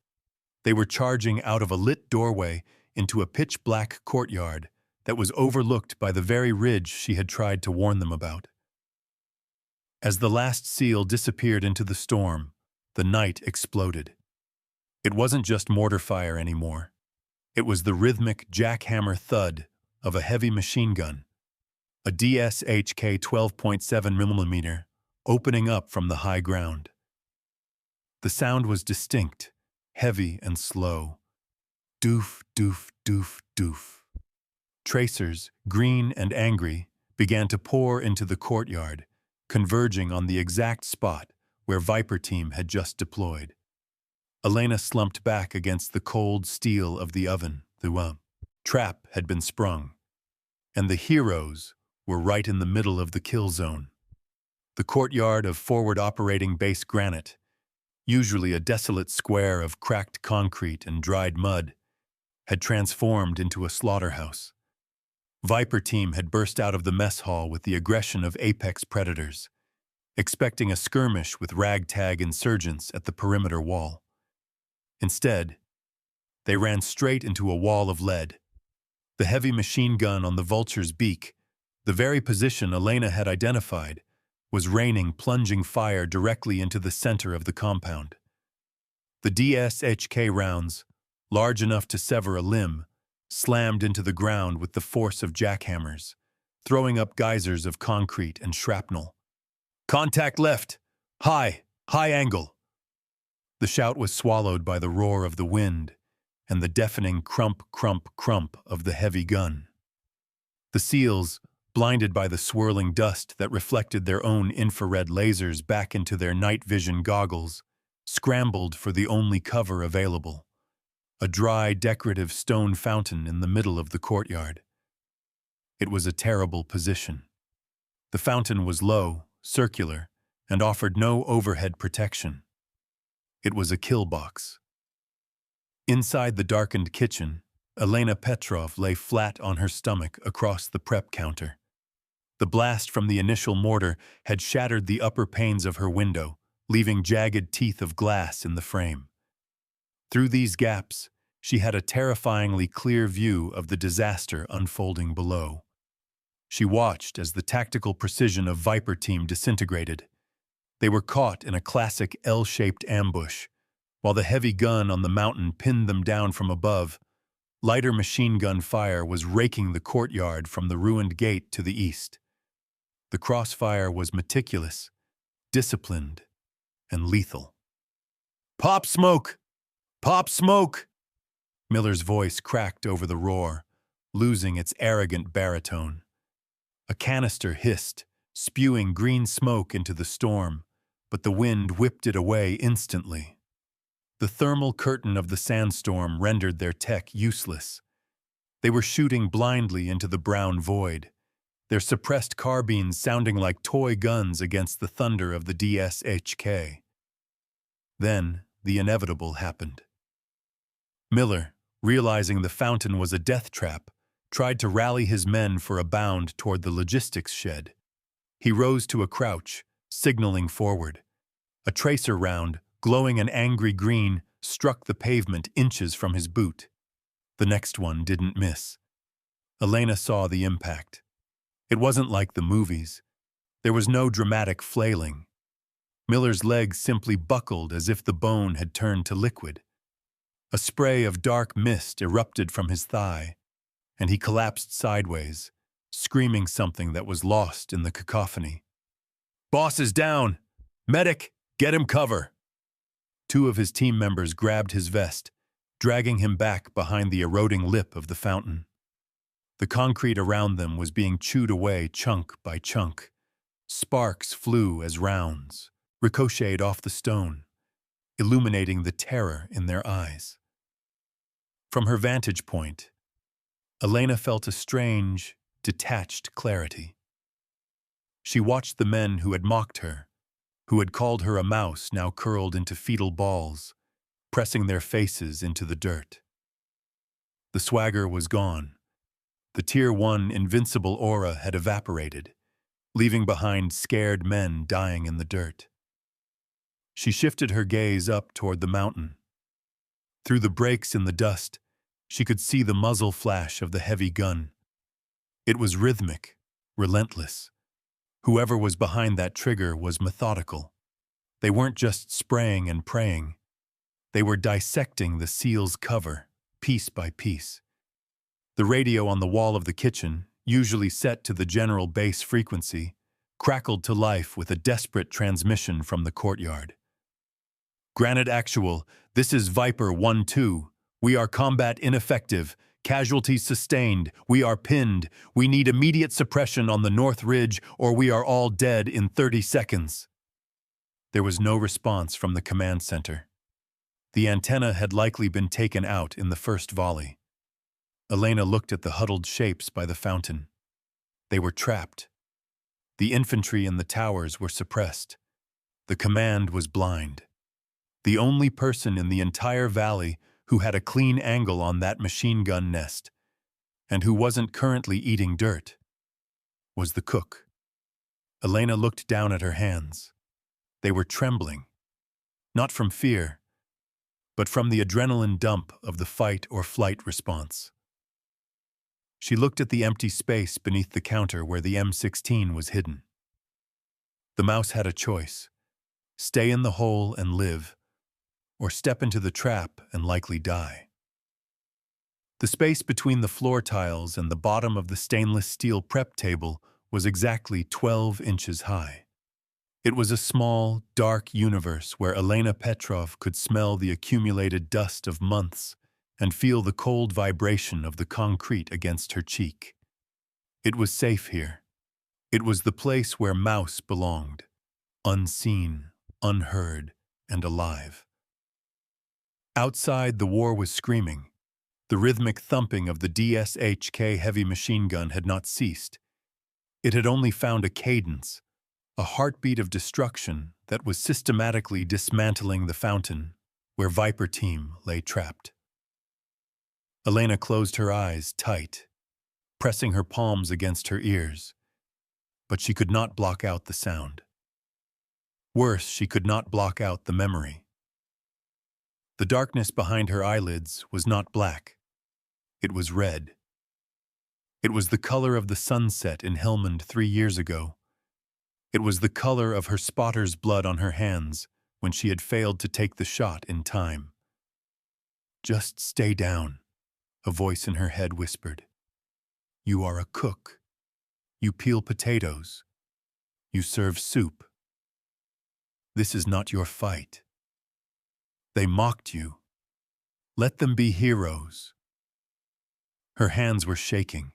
They were charging out of a lit doorway into a pitch-black courtyard that was overlooked by the very ridge she had tried to warn them about. As the last SEAL disappeared into the storm, the night exploded. It wasn't just mortar fire anymore. It was the rhythmic jackhammer thud of a heavy machine gun, a DSHK 12.7mm, opening up from the high ground. The sound was distinct, heavy and slow. Doof, doof, doof, doof. Tracers, green and angry, began to pour into the courtyard, converging on the exact spot where Viper Team had just deployed. Elena slumped back against the cold steel of the oven. The trap had been sprung, and the heroes were right in the middle of the kill zone. The courtyard of Forward Operating Base Granite, usually a desolate square of cracked concrete and dried mud, had transformed into a slaughterhouse. Viper Team had burst out of the mess hall with the aggression of apex predators, expecting a skirmish with ragtag insurgents at the perimeter wall. Instead, they ran straight into a wall of lead. The heavy machine gun on the vulture's beak, the very position Elena had identified, was raining plunging fire directly into the center of the compound. The DSHK rounds, large enough to sever a limb, slammed into the ground with the force of jackhammers, throwing up geysers of concrete and shrapnel. "Contact left! High angle!" The shout was swallowed by the roar of the wind and the deafening crump, crump, crump of the heavy gun. The SEALs, blinded by the swirling dust that reflected their own infrared lasers back into their night vision goggles, scrambled for the only cover available, a dry, decorative stone fountain in the middle of the courtyard. It was a terrible position. The fountain was low, circular, and offered no overhead protection. It was a kill box. Inside the darkened kitchen, Elena Petrov lay flat on her stomach across the prep counter. The blast from the initial mortar had shattered the upper panes of her window, leaving jagged teeth of glass in the frame. Through these gaps, she had a terrifyingly clear view of the disaster unfolding below. She watched as the tactical precision of Viper Team disintegrated. They were caught in a classic L-shaped ambush. While the heavy gun on the mountain pinned them down from above, lighter machine gun fire was raking the courtyard from the ruined gate to the east. The crossfire was meticulous, disciplined, and lethal. "Pop smoke! Pop smoke!" Miller's voice cracked over the roar, losing its arrogant baritone. A canister hissed, spewing green smoke into the storm, but the wind whipped it away instantly. The thermal curtain of the sandstorm rendered their tech useless. They were shooting blindly into the brown void, their suppressed carbines sounding like toy guns against the thunder of the DSHK. Then the inevitable happened. Miller, realizing the fountain was a death trap, tried to rally his men for a bound toward the logistics shed. He rose to a crouch, signaling forward, A tracer round, glowing an angry green, struck the pavement inches from his boot. The next one didn't miss. Elena saw the impact. It wasn't like the movies. There was no dramatic flailing. Miller's legs simply buckled as if the bone had turned to liquid. A spray of dark mist erupted from his thigh, and he collapsed sideways, screaming something that was lost in the cacophony. "Boss is down! Medic, get him cover!" Two of his team members grabbed his vest, dragging him back behind the eroding lip of the fountain. The concrete around them was being chewed away chunk by chunk. Sparks flew as rounds, ricocheted off the stone, illuminating the terror in their eyes. From her vantage point, Elena felt a strange, detached clarity. She watched the men who had mocked her, who had called her a mouse now curled into fetal balls, pressing their faces into the dirt. The swagger was gone. The Tier 1 invincible aura had evaporated, leaving behind scared men dying in the dirt. She shifted her gaze up toward the mountain. Through the breaks in the dust, she could see the muzzle flash of the heavy gun. It was rhythmic, relentless. Whoever was behind that trigger was methodical. They weren't just spraying and praying. They were dissecting the seal's cover, piece by piece. The radio on the wall of the kitchen, usually set to the general base frequency, crackled to life with a desperate transmission from the courtyard. "Granite Actual, this is Viper 1-2. We are combat ineffective. Casualties sustained. We are pinned. We need immediate suppression on the North Ridge or we are all dead in 30 seconds. There was no response from the command center. The antenna had likely been taken out in the first volley. Elena looked at the huddled shapes by the fountain. They were trapped. The infantry in the towers were suppressed. The command was blind. The only person in the entire valley who had a clean angle on that machine gun nest, and who wasn't currently eating dirt, was the cook. Elena looked down at her hands. They were trembling, not from fear, but from the adrenaline dump of the fight or flight response. She looked at the empty space beneath the counter where the M16 was hidden. The mouse had a choice: stay in the hole and live, or step into the trap and likely die. The space between the floor tiles and the bottom of the stainless steel prep table was exactly 12 inches high. It was a small, dark universe where Elena Petrov could smell the accumulated dust of months and feel the cold vibration of the concrete against her cheek. It was safe here. It was the place where Mouse belonged, unseen, unheard, and alive. Outside, the war was screaming. The rhythmic thumping of the DSHK heavy machine gun had not ceased. It had only found a cadence, a heartbeat of destruction that was systematically dismantling the fountain where Viper Team lay trapped. Elena closed her eyes tight, pressing her palms against her ears, but she could not block out the sound. Worse, she could not block out the memory. The darkness behind her eyelids was not black. It was red. It was the color of the sunset in Helmand 3 years ago. It was the color of her spotter's blood on her hands when she had failed to take the shot in time. "Just stay down," a voice in her head whispered. "You are a cook. You peel potatoes. You serve soup. This is not your fight. They mocked you. Let them be heroes." Her hands were shaking.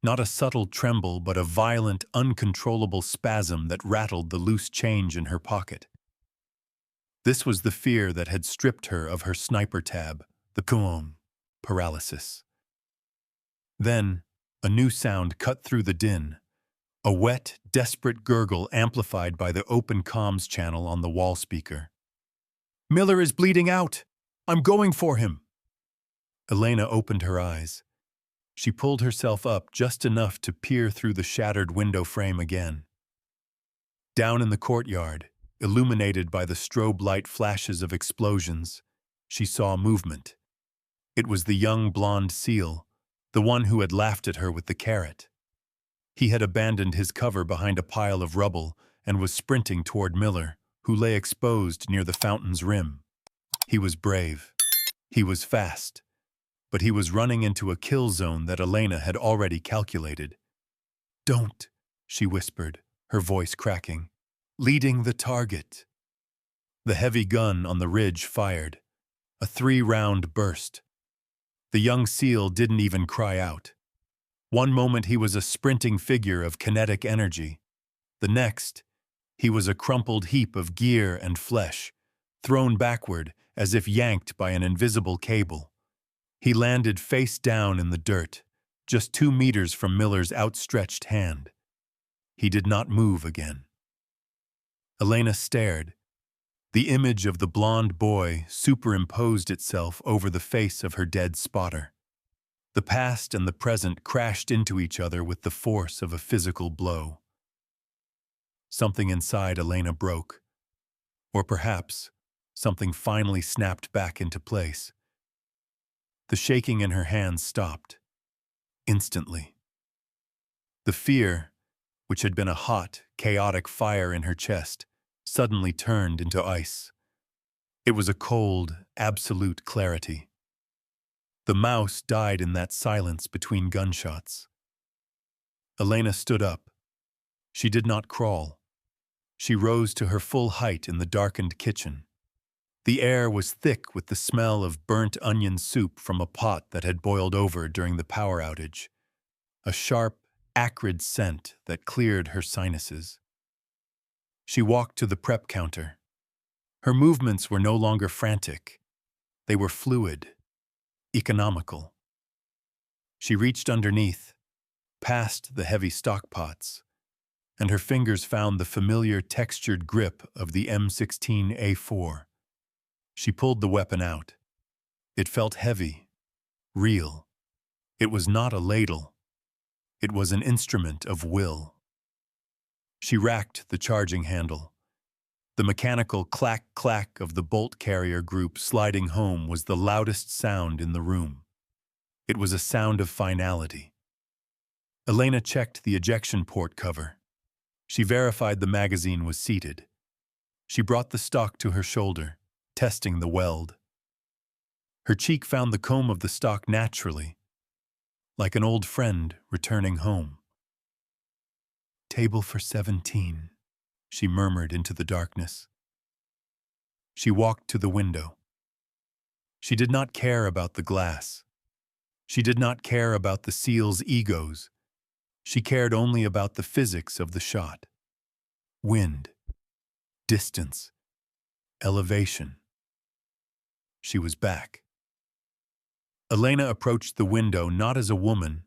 Not a subtle tremble, but a violent, uncontrollable spasm that rattled the loose change in her pocket. This was the fear that had stripped her of her sniper tab, the Kuom, paralysis. Then, a new sound cut through the din, a wet, desperate gurgle amplified by the open comms channel on the wall speaker. "Miller is bleeding out! I'm going for him!" Elena opened her eyes. She pulled herself up just enough to peer through the shattered window frame again. Down in the courtyard, illuminated by the strobe light flashes of explosions, she saw movement. It was the young blonde seal, the one who had laughed at her with the carrot. He had abandoned his cover behind a pile of rubble and was sprinting toward Miller, who lay exposed near the fountain's rim. He was brave. He was fast. But he was running into a kill zone that Elena had already calculated. "Don't," she whispered, her voice cracking. "Leading the target." The heavy gun on the ridge fired. A 3-round burst. The young seal didn't even cry out. One moment he was a sprinting figure of kinetic energy. The next, he was a crumpled heap of gear and flesh, thrown backward as if yanked by an invisible cable. He landed face down in the dirt, just 2 meters from Miller's outstretched hand. He did not move again. Elena stared. The image of the blonde boy superimposed itself over the face of her dead spotter. The past and the present crashed into each other with the force of a physical blow. Something inside Elena broke. Or perhaps something finally snapped back into place. The shaking in her hands stopped. Instantly. The fear, which had been a hot, chaotic fire in her chest, suddenly turned into ice. It was a cold, absolute clarity. The mouse died in that silence between gunshots. Elena stood up. She did not crawl. She rose to her full height in the darkened kitchen. The air was thick with the smell of burnt onion soup from a pot that had boiled over during the power outage. A sharp, acrid scent that cleared her sinuses. She walked to the prep counter. Her movements were no longer frantic. They were fluid, economical. She reached underneath, past the heavy stockpots, and her fingers found the familiar textured grip of the M16A4. She pulled the weapon out. It felt heavy, real. It was not a ladle. It was an instrument of will. She racked the charging handle. The mechanical clack-clack of the bolt carrier group sliding home was the loudest sound in the room. It was a sound of finality. Elena checked the ejection port cover. She verified the magazine was seated. She brought the stock to her shoulder, testing the weld. Her cheek found the comb of the stock naturally, like an old friend returning home. "Table for 17, she murmured into the darkness. She walked to the window. She did not care about the glass. She did not care about the seals' egos. She cared only about the physics of the shot. Wind, distance, elevation. She was back. Elena approached the window not as a woman,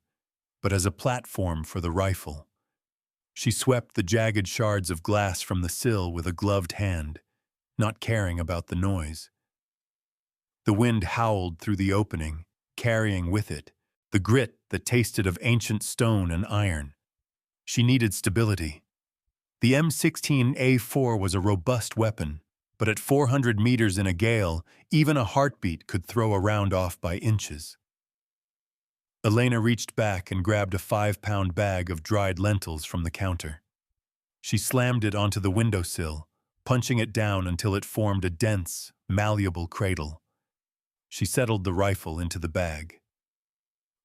but as a platform for the rifle. She swept the jagged shards of glass from the sill with a gloved hand, not caring about the noise. The wind howled through the opening, carrying with it the grit that tasted of ancient stone and iron. She needed stability. The M16A4 was a robust weapon, but at 400 meters in a gale, even a heartbeat could throw a round off by inches. Elena reached back and grabbed a 5-pound bag of dried lentils from the counter. She slammed it onto the windowsill, punching it down until it formed a dense, malleable cradle. She settled the rifle into the bag.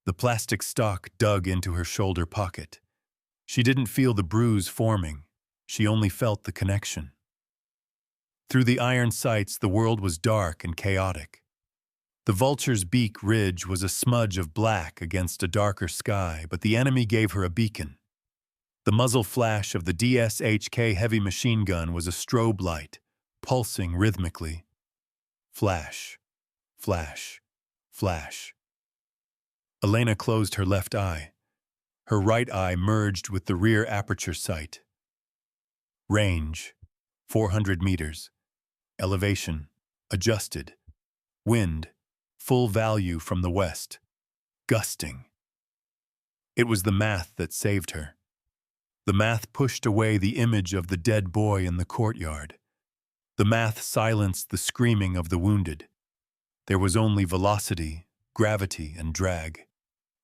The plastic stock dug into her shoulder pocket. She didn't feel the bruise forming. She only felt the connection. Through the iron sights, the world was dark and chaotic. The vulture's beak ridge was a smudge of black against a darker sky, but the enemy gave her a beacon. The muzzle flash of the DSHK heavy machine gun was a strobe light, pulsing rhythmically. Flash, flash, flash. Elena closed her left eye. Her right eye merged with the rear aperture sight. Range, 400 meters. Elevation, adjusted. Wind, full value from the west. Gusting. It was the math that saved her. The math pushed away the image of the dead boy in the courtyard. The math silenced the screaming of the wounded. There was only velocity, gravity, and drag.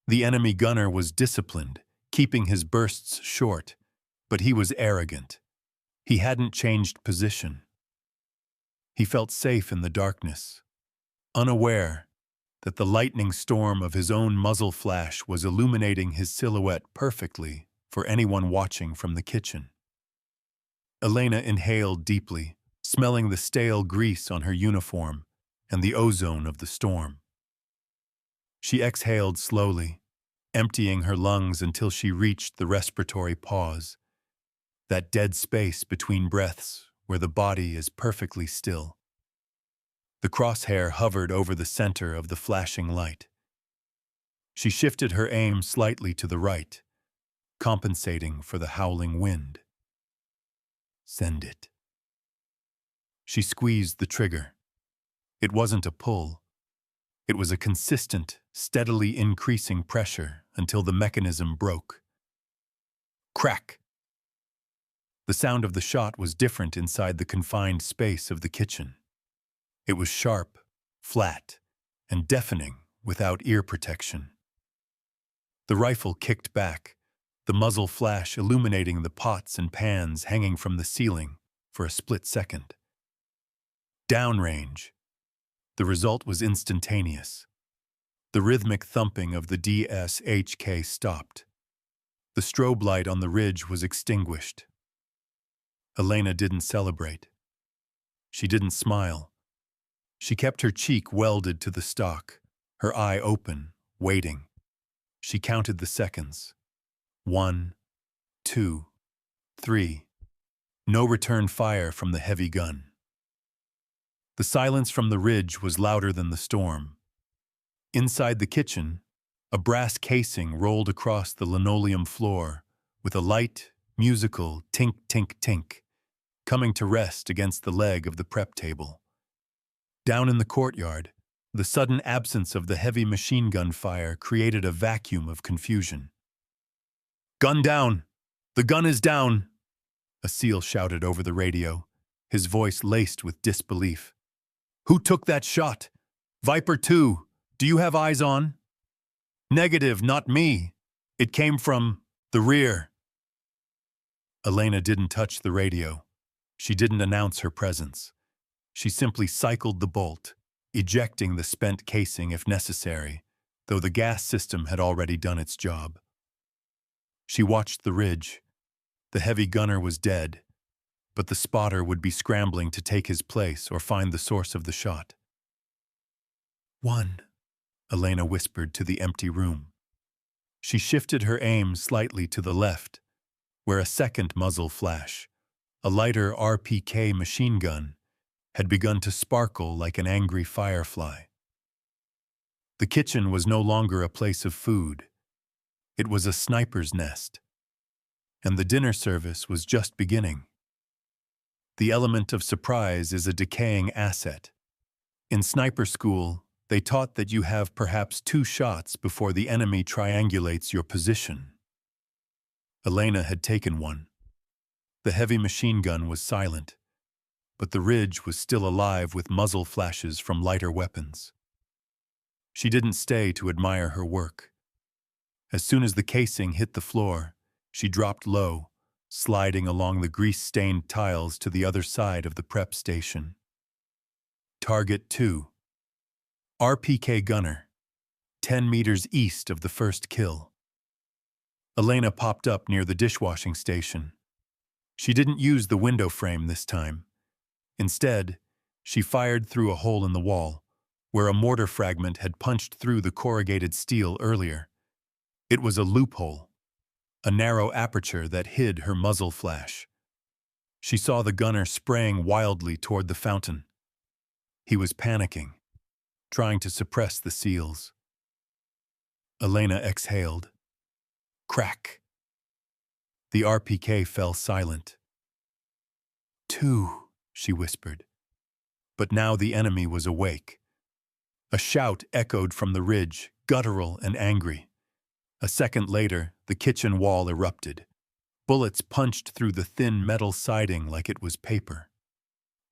The enemy gunner was disciplined, keeping his bursts short, but he was arrogant. He hadn't changed position. He felt safe in the darkness, unaware that the lightning storm of his own muzzle flash was illuminating his silhouette perfectly for anyone watching from the kitchen. Elena inhaled deeply, smelling the stale grease on her uniform and the ozone of the storm. She exhaled slowly, emptying her lungs until she reached the respiratory pause, that dead space between breaths where the body is perfectly still. The crosshair hovered over the center of the flashing light. She shifted her aim slightly to the right, compensating for the howling wind. Send it. She squeezed the trigger. It wasn't a pull. It was a consistent, steadily increasing pressure until the mechanism broke. Crack! The sound of the shot was different inside the confined space of the kitchen. It was sharp, flat, and deafening without ear protection. The rifle kicked back, the muzzle flash illuminating the pots and pans hanging from the ceiling for a split second. Downrange. The result was instantaneous. The rhythmic thumping of the DSHK stopped. The strobe light on the ridge was extinguished. Elena didn't celebrate. She didn't smile. She kept her cheek welded to the stock, her eye open, waiting. She counted the seconds. 1, 2, 3. No return fire from the heavy gun. The silence from the ridge was louder than the storm. Inside the kitchen, a brass casing rolled across the linoleum floor with a light, musical tink, tink, tink, coming to rest against the leg of the prep table. Down in the courtyard, the sudden absence of the heavy machine gun fire created a vacuum of confusion. "Gun down! The gun is down!" a SEAL shouted over the radio, his voice laced with disbelief. "Who took that shot? Viper 2, do you have eyes on?" "Negative, not me. It came from the rear." Elena didn't touch the radio. She didn't announce her presence. She simply cycled the bolt, ejecting the spent casing if necessary, though the gas system had already done its job. She watched the ridge. The heavy gunner was dead, but the spotter would be scrambling to take his place or find the source of the shot. 1, Elena whispered to the empty room. She shifted her aim slightly to the left, where a second muzzle flash, a lighter RPK machine gun, had begun to sparkle like an angry firefly. The kitchen was no longer a place of food. It was a sniper's nest. And the dinner service was just beginning. The element of surprise is a decaying asset. In sniper school, they taught that you have perhaps 2 shots before the enemy triangulates your position. Elena had taken one. The heavy machine gun was silent, but the ridge was still alive with muzzle flashes from lighter weapons. She didn't stay to admire her work. As soon as the casing hit the floor, she dropped low, sliding along the grease-stained tiles to the other side of the prep station. Target 2. RPK gunner, 10 meters east of the first kill. Elena popped up near the dishwashing station. She didn't use the window frame this time. Instead, she fired through a hole in the wall, where a mortar fragment had punched through the corrugated steel earlier. It was a loophole, a narrow aperture that hid her muzzle flash. She saw the gunner spraying wildly toward the fountain. He was panicking, trying to suppress the seals. Elena exhaled. Crack. The RPK fell silent. 2, she whispered. But now the enemy was awake. A shout echoed from the ridge, guttural and angry. A second later, the kitchen wall erupted. Bullets punched through the thin metal siding like it was paper.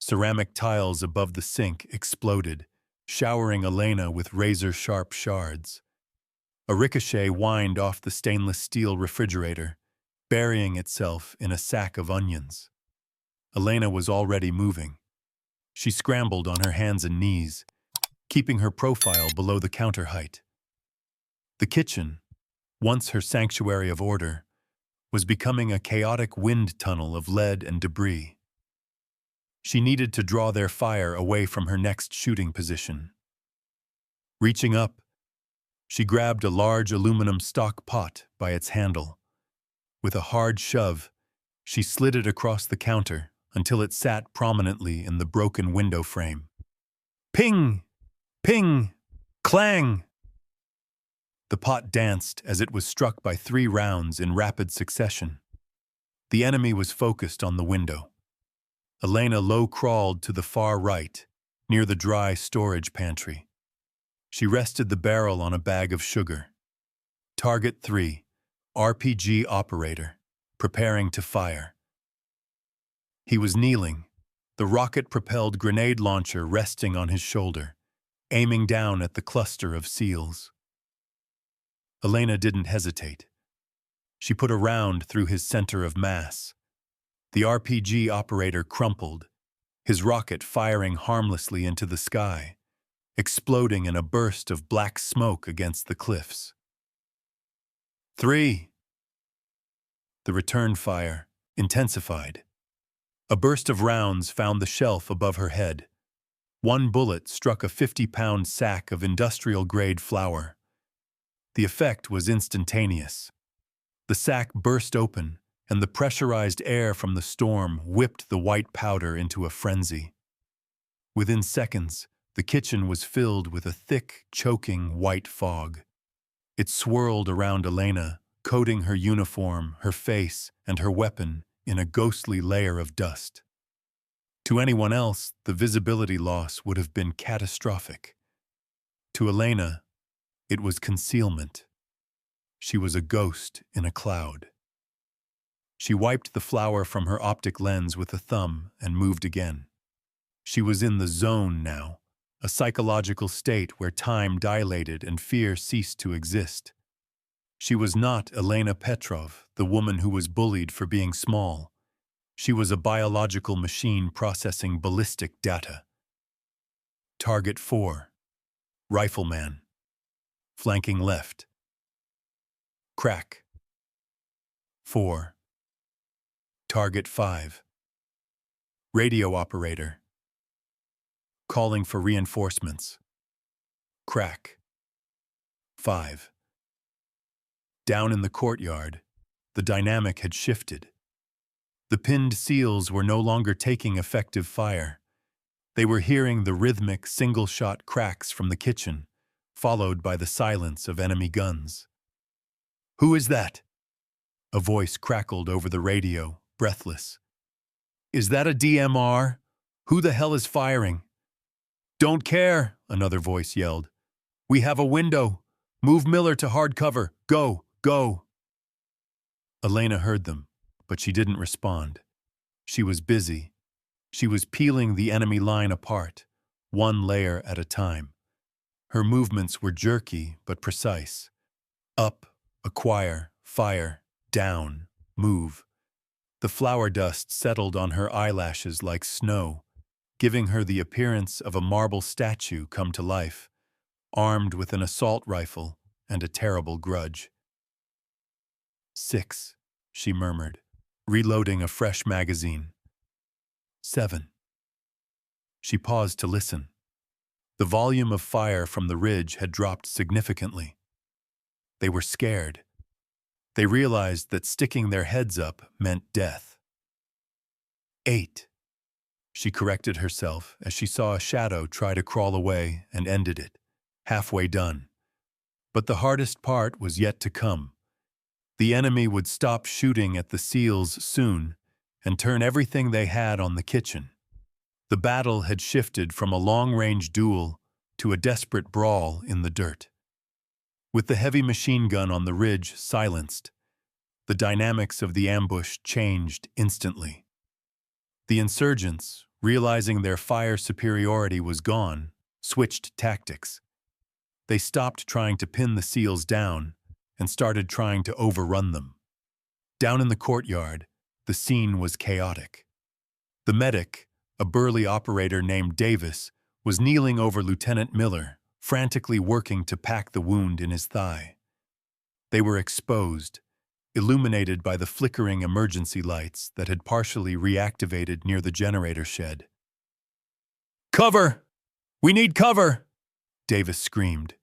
Ceramic tiles above the sink exploded, showering Elena with razor-sharp shards. A ricochet whined off the stainless steel refrigerator, burying itself in a sack of onions. Elena was already moving. She scrambled on her hands and knees, keeping her profile below the counter height. The kitchen, once her sanctuary of order, was becoming a chaotic wind tunnel of lead and debris. She needed to draw their fire away from her next shooting position. Reaching up, she grabbed a large aluminum stock pot by its handle. With a hard shove, she slid it across the counter until it sat prominently in the broken window frame. Ping! Ping! Clang! The pot danced as it was struck by 3 rounds in rapid succession. The enemy was focused on the window. Elena low-crawled to the far right, near the dry storage pantry. She rested the barrel on a bag of sugar. Target 3, RPG operator, preparing to fire. He was kneeling, the rocket-propelled grenade launcher resting on his shoulder, aiming down at the cluster of seals. Elena didn't hesitate. She put a round through his center of mass. The RPG operator crumpled, his rocket firing harmlessly into the sky, exploding in a burst of black smoke against the cliffs. 3. The return fire intensified. A burst of rounds found the shelf above her head. One bullet struck a 50-pound sack of industrial-grade flour. The effect was instantaneous. The sack burst open, and the pressurized air from the storm whipped the white powder into a frenzy. Within seconds, the kitchen was filled with a thick, choking white fog. It swirled around Elena, coating her uniform, her face, and her weapon in a ghostly layer of dust. To anyone else, the visibility loss would have been catastrophic. To Elena, it was concealment. She was a ghost in a cloud. She wiped the flour from her optic lens with a thumb and moved again. She was in the zone now, a psychological state where time dilated and fear ceased to exist. She was not Elena Petrov, the woman who was bullied for being small. She was a biological machine processing ballistic data. Target 4. Rifleman. Flanking left. Crack. 4. Target 5. Radio operator. Calling for reinforcements. Crack. 5. Down in the courtyard, the dynamic had shifted. The pinned seals were no longer taking effective fire. They were hearing the rhythmic single-shot cracks from the kitchen, followed by the silence of enemy guns. "Who is that?" A voice crackled over the radio, breathless. "Is that a DMR? Who the hell is firing?" "Don't care," another voice yelled. "We have a window. Move Miller to hard cover. Go, go." Elena heard them, but she didn't respond. She was busy. She was peeling the enemy line apart, one layer at a time. Her movements were jerky but precise. Up, acquire, fire, down, move. The flour dust settled on her eyelashes like snow, giving her the appearance of a marble statue come to life, armed with an assault rifle and a terrible grudge. 6, she murmured, reloading a fresh magazine. 7. She paused to listen. The volume of fire from the ridge had dropped significantly. They were scared. They realized that sticking their heads up meant death. 8. She corrected herself as she saw a shadow try to crawl away and ended it, halfway done. But the hardest part was yet to come. The enemy would stop shooting at the seals soon and turn everything they had on the kitchen. The battle had shifted from a long-range duel to a desperate brawl in the dirt. With the heavy machine gun on the ridge silenced, the dynamics of the ambush changed instantly. The insurgents, realizing their fire superiority was gone, switched tactics. They stopped trying to pin the seals down and started trying to overrun them. Down in the courtyard, the scene was chaotic. The medic, a burly operator named Davis, was kneeling over Lieutenant Miller, frantically working to pack the wound in his thigh. They were exposed, illuminated by the flickering emergency lights that had partially reactivated near the generator shed. "Cover! We need cover!" Davis screamed,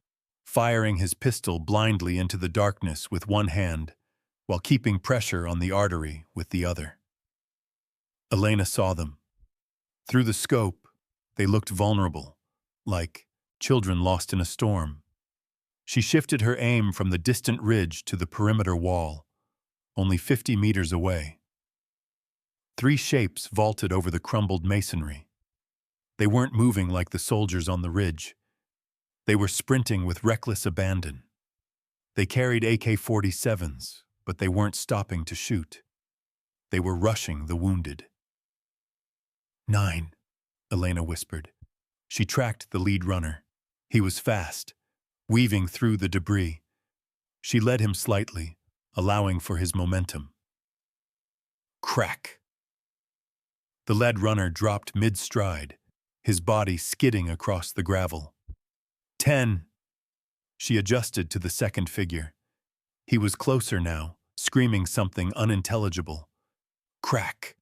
firing his pistol blindly into the darkness with one hand, while keeping pressure on the artery with the other. Elena saw them. Through the scope, they looked vulnerable, like children lost in a storm. She shifted her aim from the distant ridge to the perimeter wall, only 50 meters away. 3 shapes vaulted over the crumbled masonry. They weren't moving like the soldiers on the ridge. They were sprinting with reckless abandon. They carried AK-47s, but they weren't stopping to shoot. They were rushing the wounded. 9, Elena whispered. She tracked the lead runner. He was fast, weaving through the debris. She led him slightly, allowing for his momentum. Crack! The lead runner dropped mid-stride, his body skidding across the gravel. 10. She adjusted to the second figure. He was closer now, screaming something unintelligible. Crack!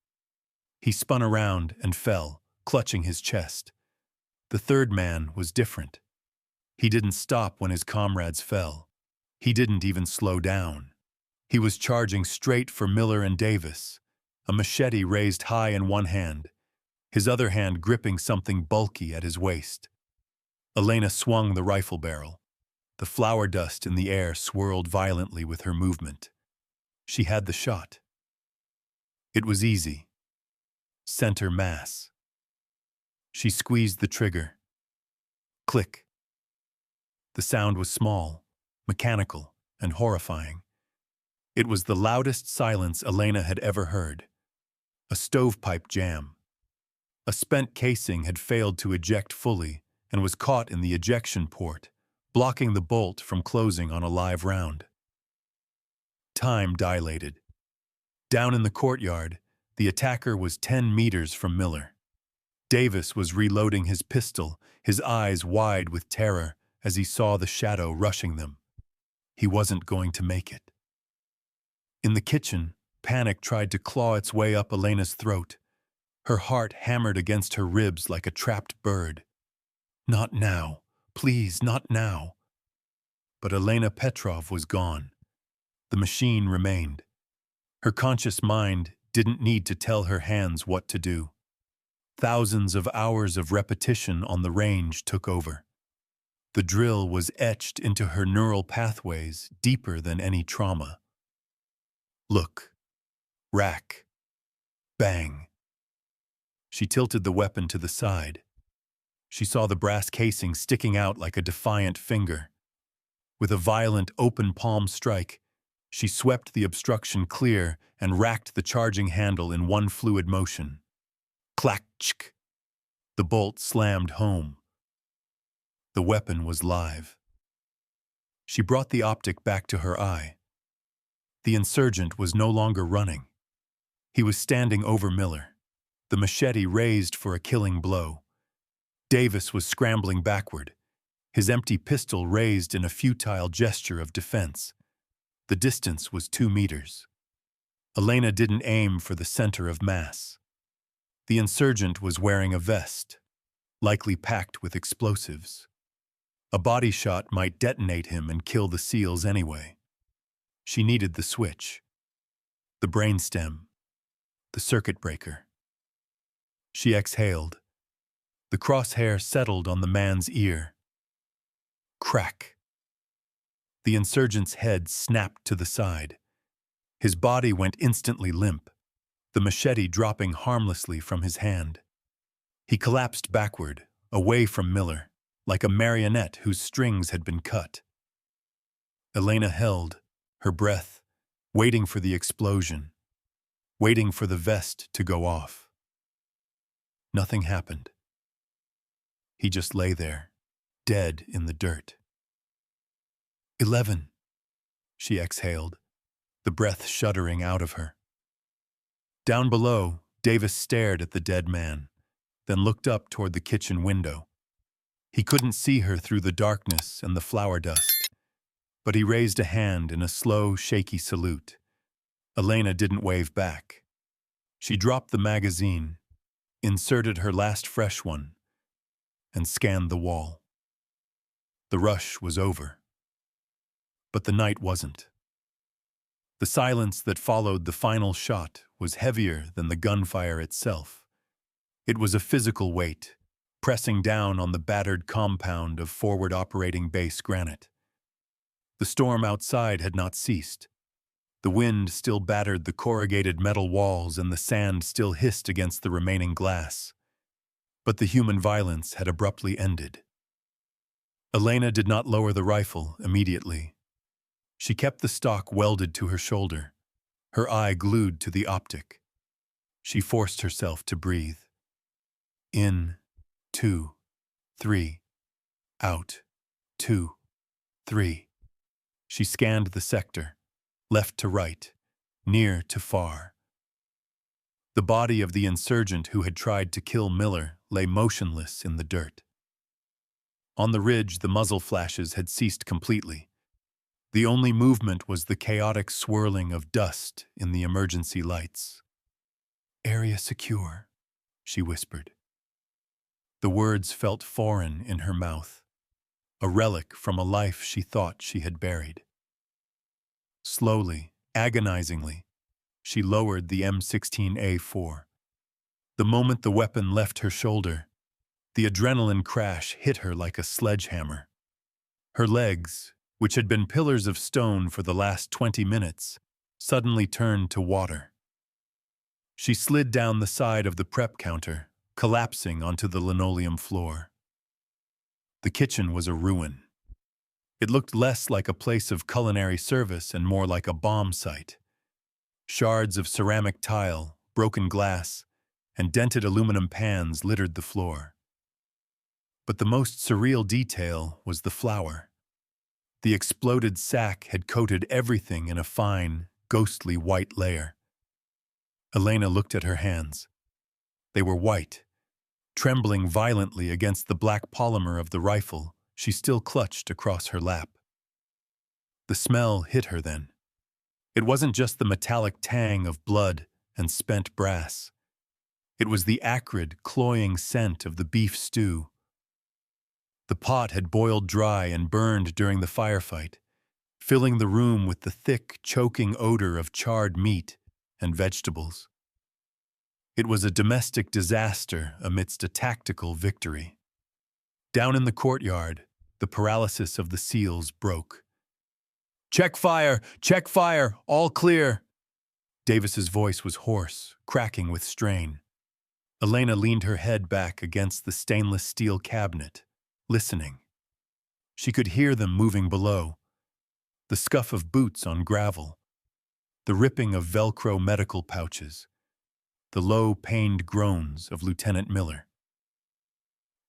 He spun around and fell, clutching his chest. The third man was different. He didn't stop when his comrades fell. He didn't even slow down. He was charging straight for Miller and Davis, a machete raised high in one hand, his other hand gripping something bulky at his waist. Elena swung the rifle barrel. The flour dust in the air swirled violently with her movement. She had the shot. It was easy. Center mass. She squeezed the trigger. Click. The sound was small, mechanical, and horrifying. It was the loudest silence Elena had ever heard. A stovepipe jam. A spent casing had failed to eject fully and was caught in the ejection port, blocking the bolt from closing on a live round. Time dilated. Down in the courtyard, the attacker was 10 meters from Miller. Davis was reloading his pistol, his eyes wide with terror as he saw the shadow rushing them. He wasn't going to make it. In the kitchen, panic tried to claw its way up Elena's throat. Her heart hammered against her ribs like a trapped bird. Not now. Please, not now. But Elena Petrov was gone. The machine remained. Her conscious mind didn't need to tell her hands what to do. Thousands of hours of repetition on the range took over. The drill was etched into her neural pathways deeper than any trauma. Look. Rack. Bang. She tilted the weapon to the side. She saw the brass casing sticking out like a defiant finger. With a violent open palm strike, she swept the obstruction clear and racked the charging handle in one fluid motion. Clack-ch! The bolt slammed home. The weapon was live. She brought the optic back to her eye. The insurgent was no longer running. He was standing over Miller, the machete raised for a killing blow. Davis was scrambling backward, his empty pistol raised in a futile gesture of defense. The distance was 2 meters. Elena didn't aim for the center of mass. The insurgent was wearing a vest, likely packed with explosives. A body shot might detonate him and kill the SEALs anyway. She needed the switch, the brainstem, the circuit breaker. She exhaled. The crosshair settled on the man's ear. Crack. The insurgent's head snapped to the side. His body went instantly limp, the machete dropping harmlessly from his hand. He collapsed backward, away from Miller, like a marionette whose strings had been cut. Elena held, her breath, waiting for the explosion, waiting for the vest to go off. Nothing happened. He just lay there, dead in the dirt. 11, she exhaled, the breath shuddering out of her. Down below, Davis stared at the dead man, then looked up toward the kitchen window. He couldn't see her through the darkness and the flour dust, but he raised a hand in a slow, shaky salute. Elena didn't wave back. She dropped the magazine, inserted her last fresh one, and scanned the wall. The rush was over. But the night wasn't. The silence that followed the final shot was heavier than the gunfire itself. It was a physical weight, pressing down on the battered compound of forward operating base Granite. The storm outside had not ceased. The wind still battered the corrugated metal walls and the sand still hissed against the remaining glass. But the human violence had abruptly ended. Elena did not lower the rifle immediately. She kept the stock welded to her shoulder, her eye glued to the optic. She forced herself to breathe. In, 2, 3. Out, 2, 3. She scanned the sector, left to right, near to far. The body of the insurgent who had tried to kill Miller lay motionless in the dirt. On the ridge, the muzzle flashes had ceased completely. The only movement was the chaotic swirling of dust in the emergency lights. "Area secure," she whispered. The words felt foreign in her mouth, a relic from a life she thought she had buried. Slowly, agonizingly, she lowered the M16A4. The moment the weapon left her shoulder, the adrenaline crash hit her like a sledgehammer. Her legs, which had been pillars of stone for the last 20 minutes, suddenly turned to water. She slid down the side of the prep counter, collapsing onto the linoleum floor. The kitchen was a ruin. It looked less like a place of culinary service and more like a bomb site. Shards of ceramic tile, broken glass, and dented aluminum pans littered the floor. But the most surreal detail was the flour. The exploded sack had coated everything in a fine, ghostly white layer. Elena looked at her hands. They were white, trembling violently against the black polymer of the rifle she still clutched across her lap. The smell hit her then. It wasn't just the metallic tang of blood and spent brass. It was the acrid, cloying scent of the beef stew. The pot had boiled dry and burned during the firefight, filling the room with the thick, choking odor of charred meat and vegetables. It was a domestic disaster amidst a tactical victory. Down in the courtyard, the paralysis of the SEALs broke. Check fire! All clear!" Davis's voice was hoarse, cracking with strain. Elena leaned her head back against the stainless steel cabinet, listening. She could hear them moving below, the scuff of boots on gravel, the ripping of Velcro medical pouches, the low, pained groans of Lieutenant Miller.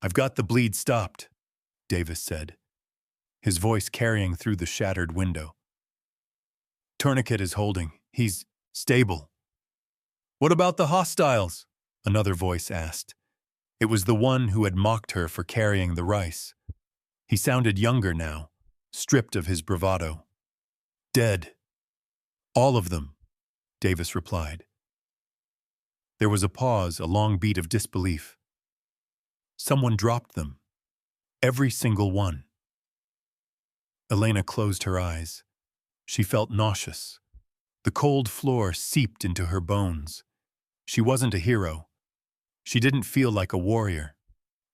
"I've got the bleed stopped," Davis said, his voice carrying through the shattered window. "Tourniquet is holding. He's stable." "What about the hostiles?" another voice asked. It was the one who had mocked her for carrying the rice. He sounded younger now, stripped of his bravado. "Dead. All of them," Davis replied. There was a pause, a long beat of disbelief. Someone dropped them. Every single one. Elena closed her eyes. She felt nauseous. The cold floor seeped into her bones. She wasn't a hero. She didn't feel like a warrior.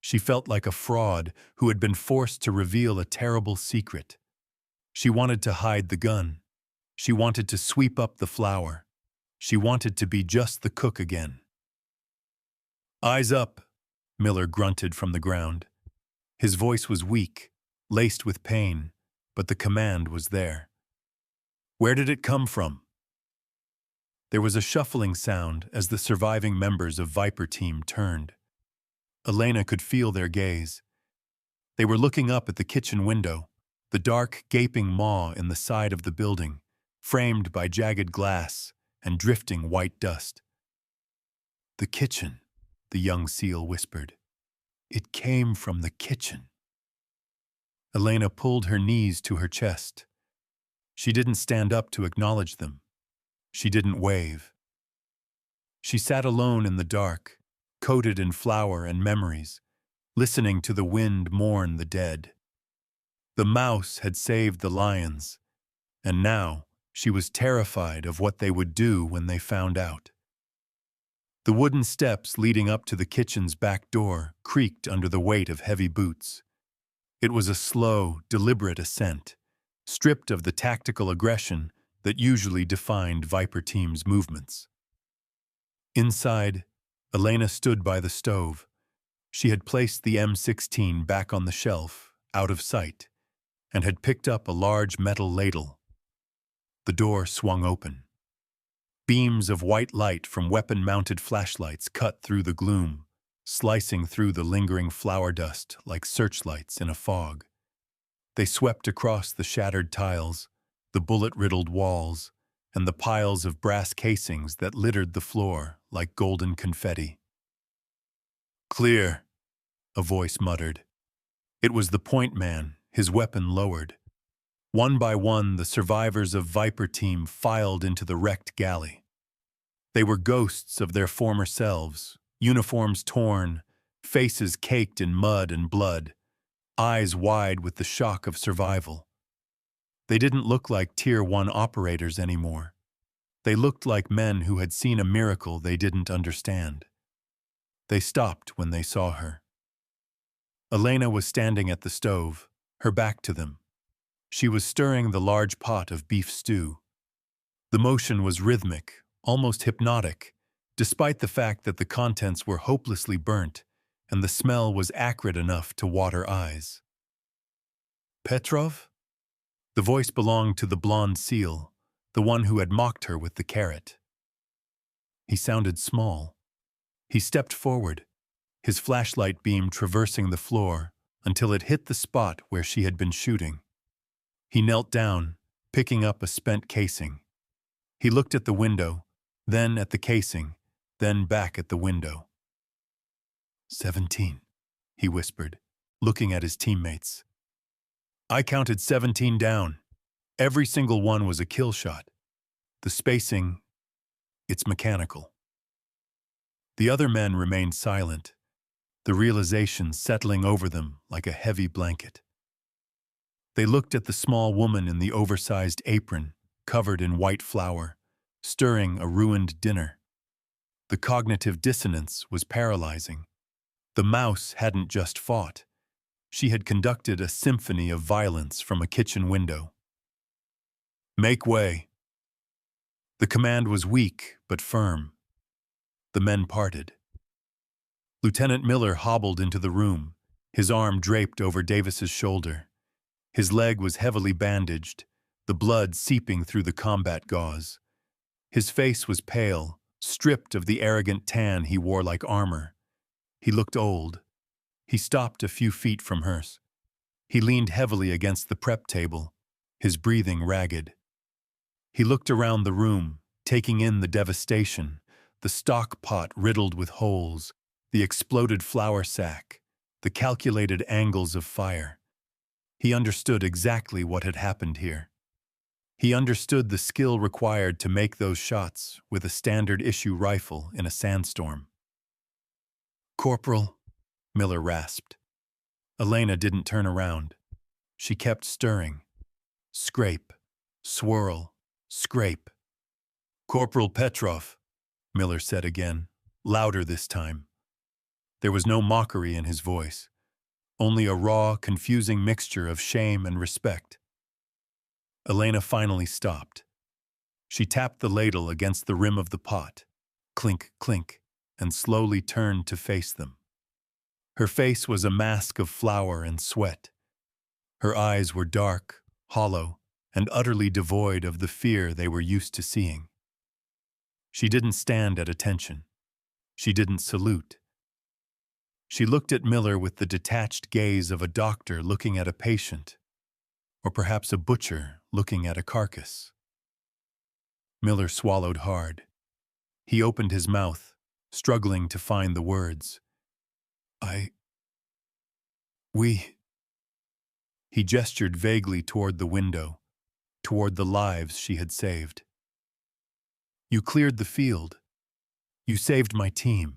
She felt like a fraud who had been forced to reveal a terrible secret. She wanted to hide the gun. She wanted to sweep up the flour. She wanted to be just the cook again. "Eyes up," Miller grunted from the ground. His voice was weak, laced with pain, but the command was there. "Where did it come from?" There was a shuffling sound as the surviving members of Viper Team turned. Elena could feel their gaze. They were looking up at the kitchen window, the dark, gaping maw in the side of the building, framed by jagged glass and drifting white dust. "The kitchen," the young seal whispered. "It came from the kitchen." Elena pulled her knees to her chest. She didn't stand up to acknowledge them. She didn't wave. She sat alone in the dark, coated in flour and memories, listening to the wind mourn the dead. The mouse had saved the lions, and now she was terrified of what they would do when they found out. The wooden steps leading up to the kitchen's back door creaked under the weight of heavy boots. It was a slow, deliberate ascent, stripped of the tactical aggression that usually defined Viper Team's movements. Inside, Elena stood by the stove. She had placed the M16 back on the shelf, out of sight, and had picked up a large metal ladle. The door swung open. Beams of white light from weapon-mounted flashlights cut through the gloom, slicing through the lingering flour dust like searchlights in a fog. They swept across the shattered tiles, the bullet-riddled walls, and the piles of brass casings that littered the floor like golden confetti. "Clear," a voice muttered. It was the point man, his weapon lowered. One by one, the survivors of Viper Team filed into the wrecked galley. They were ghosts of their former selves, uniforms torn, faces caked in mud and blood, eyes wide with the shock of survival. They didn't look like Tier 1 operators anymore. They looked like men who had seen a miracle they didn't understand. They stopped when they saw her. Elena was standing at the stove, her back to them. She was stirring the large pot of beef stew. The motion was rhythmic, almost hypnotic, despite the fact that the contents were hopelessly burnt and the smell was acrid enough to water eyes. "Petrov?" The voice belonged to the blonde seal, the one who had mocked her with the carrot. He sounded small. He stepped forward, his flashlight beam traversing the floor until it hit the spot where she had been shooting. He knelt down, picking up a spent casing. He looked at the window, then at the casing, then back at the window. 17, he whispered, looking at his teammates. I counted 17 down. Every single one was a kill shot. The spacing, it's mechanical. The other men remained silent, the realization settling over them like a heavy blanket. They looked at the small woman in the oversized apron, covered in white flour, stirring a ruined dinner. The cognitive dissonance was paralyzing. The mouse hadn't just fought. She had conducted a symphony of violence from a kitchen window. Make way. The command was weak but firm. The men parted. Lieutenant Miller hobbled into the room, his arm draped over Davis's shoulder. His leg was heavily bandaged, the blood seeping through the combat gauze. His face was pale, stripped of the arrogant tan he wore like armor. He looked old. He stopped a few feet from hers. He leaned heavily against the prep table, his breathing ragged. He looked around the room, taking in the devastation, the stock pot riddled with holes, the exploded flour sack, the calculated angles of fire. He understood exactly what had happened here. He understood the skill required to make those shots with a standard-issue rifle in a sandstorm. Corporal, Miller rasped. Elena didn't turn around. She kept stirring. Scrape, swirl, scrape. Corporal Petrov, Miller said again, louder this time. There was no mockery in his voice, only a raw, confusing mixture of shame and respect. Elena finally stopped. She tapped the ladle against the rim of the pot, clink, clink, and slowly turned to face them. Her face was a mask of flour and sweat. Her eyes were dark, hollow, and utterly devoid of the fear they were used to seeing. She didn't stand at attention. She didn't salute. She looked at Miller with the detached gaze of a doctor looking at a patient, or perhaps a butcher looking at a carcass. Miller swallowed hard. He opened his mouth, struggling to find the words. We... He gestured vaguely toward the window, toward the lives she had saved. You cleared the field. You saved my team.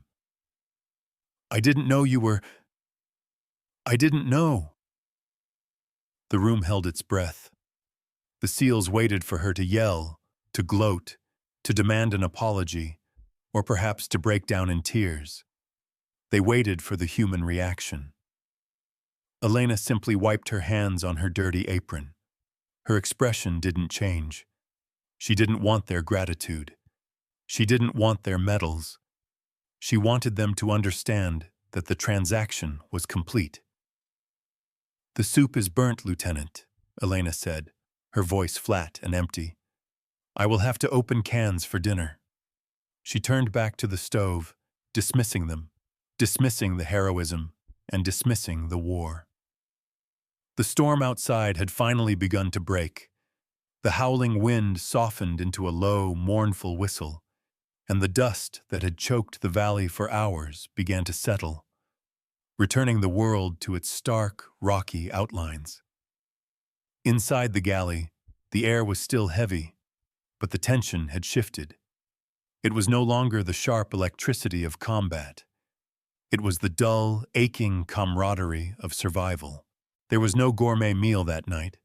I didn't know you were... I didn't know. The room held its breath. The SEALs waited for her to yell, to gloat, to demand an apology, or perhaps to break down in tears. They waited for the human reaction. Elena simply wiped her hands on her dirty apron. Her expression didn't change. She didn't want their gratitude. She didn't want their medals. She wanted them to understand that the transaction was complete. The soup is burnt, Lieutenant, Elena said, her voice flat and empty. I will have to open cans for dinner. She turned back to the stove, dismissing them, dismissing the heroism, and dismissing the war. The storm outside had finally begun to break. The howling wind softened into a low, mournful whistle, and the dust that had choked the valley for hours began to settle, returning the world to its stark, rocky outlines. Inside the galley, the air was still heavy, but the tension had shifted. It was no longer the sharp electricity of combat. It was the dull, aching camaraderie of survival. There was no gourmet meal that night.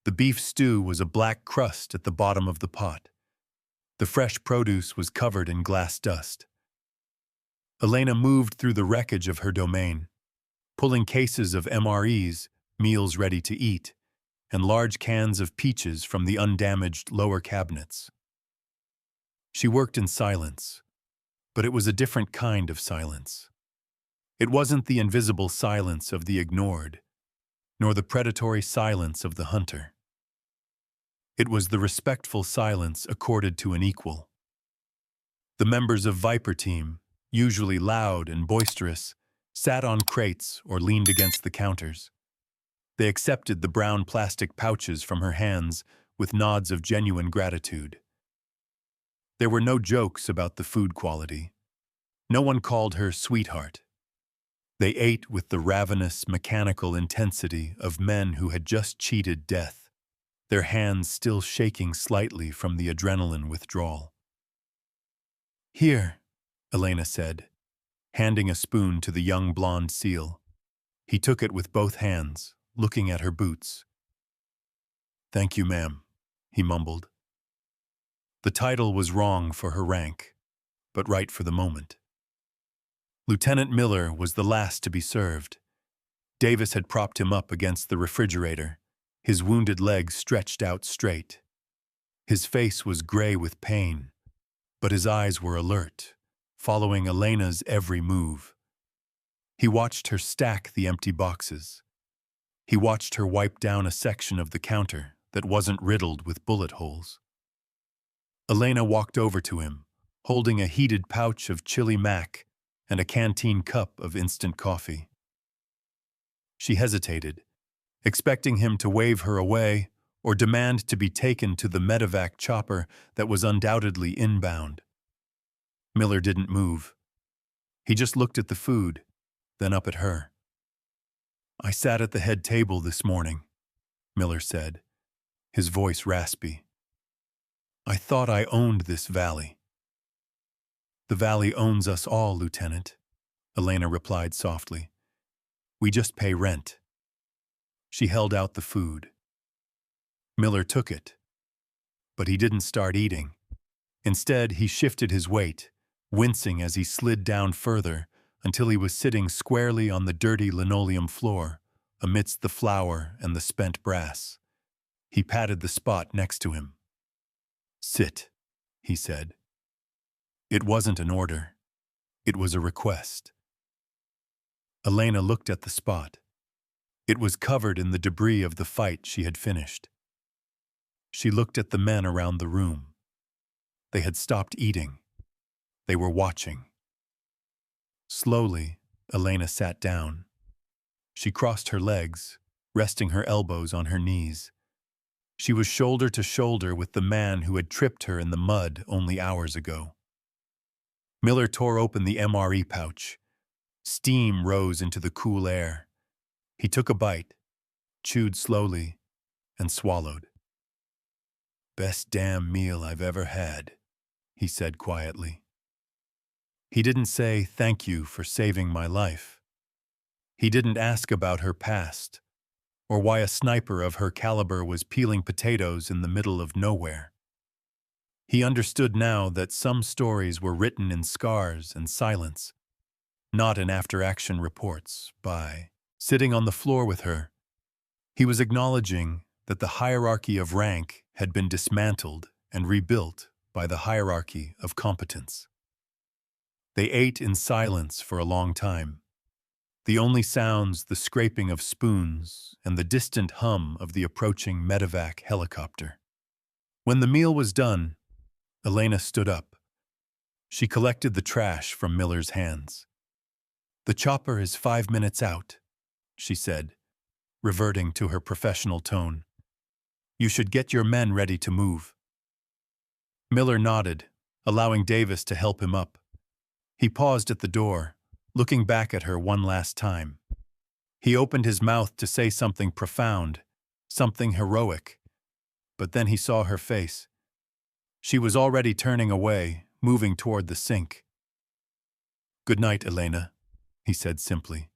The beef stew was a black crust at the bottom of the pot. The fresh produce was covered in glass dust. Elena moved through the wreckage of her domain, pulling cases of MREs, meals ready to eat, and large cans of peaches from the undamaged lower cabinets. She worked in silence, but it was a different kind of silence. It wasn't the invisible silence of the ignored, nor the predatory silence of the hunter. It was the respectful silence accorded to an equal. The members of Viper Team, usually loud and boisterous, sat on crates or leaned against the counters. They accepted the brown plastic pouches from her hands with nods of genuine gratitude. There were no jokes about the food quality. No one called her sweetheart. They ate with the ravenous, mechanical intensity of men who had just cheated death, their hands still shaking slightly from the adrenaline withdrawal. Here, Elena said, handing a spoon to the young blonde SEAL. He took it with both hands, looking at her boots. Thank you, ma'am, he mumbled. The title was wrong for her rank, but right for the moment. Lieutenant Miller was the last to be served. Davis had propped him up against the refrigerator, his wounded legs stretched out straight. His face was gray with pain, but his eyes were alert, following Elena's every move. He watched her stack the empty boxes. He watched her wipe down a section of the counter that wasn't riddled with bullet holes. Elena walked over to him, holding a heated pouch of chili mac and a canteen cup of instant coffee. She hesitated, expecting him to wave her away or demand to be taken to the medevac chopper that was undoubtedly inbound. Miller didn't move. He just looked at the food, then up at her. I sat at the head table this morning, Miller said, his voice raspy. I thought I owned this valley. The valley owns us all, Lieutenant, Elena replied softly. We just pay rent. She held out the food. Miller took it, but he didn't start eating. Instead, he shifted his weight, wincing as he slid down further until he was sitting squarely on the dirty linoleum floor, amidst the flour and the spent brass. He patted the spot next to him. Sit, he said. It wasn't an order. It was a request. Elena looked at the spot. It was covered in the debris of the fight she had finished. She looked at the men around the room. They had stopped eating. They were watching. Slowly, Elena sat down. She crossed her legs, resting her elbows on her knees. She was shoulder to shoulder with the man who had tripped her in the mud only hours ago. Miller tore open the MRE pouch. Steam rose into the cool air. He took a bite, chewed slowly, and swallowed. "Best damn meal I've ever had," he said quietly. He didn't say thank you for saving my life. He didn't ask about her past, or why a sniper of her caliber was peeling potatoes in the middle of nowhere. He understood now that some stories were written in scars and silence, not in after-action reports. By sitting on the floor with her, he was acknowledging that the hierarchy of rank had been dismantled and rebuilt by the hierarchy of competence. They ate in silence for a long time. The only sounds the scraping of spoons and the distant hum of the approaching medevac helicopter. When the meal was done, Elena stood up. She collected the trash from Miller's hands. "The chopper is 5 minutes out," she said, reverting to her professional tone. "You should get your men ready to move." Miller nodded, allowing Davis to help him up. He paused at the door, looking back at her one last time. He opened his mouth to say something profound, something heroic, but then he saw her face. She was already turning away, moving toward the sink. "Good night, Elena," he said simply.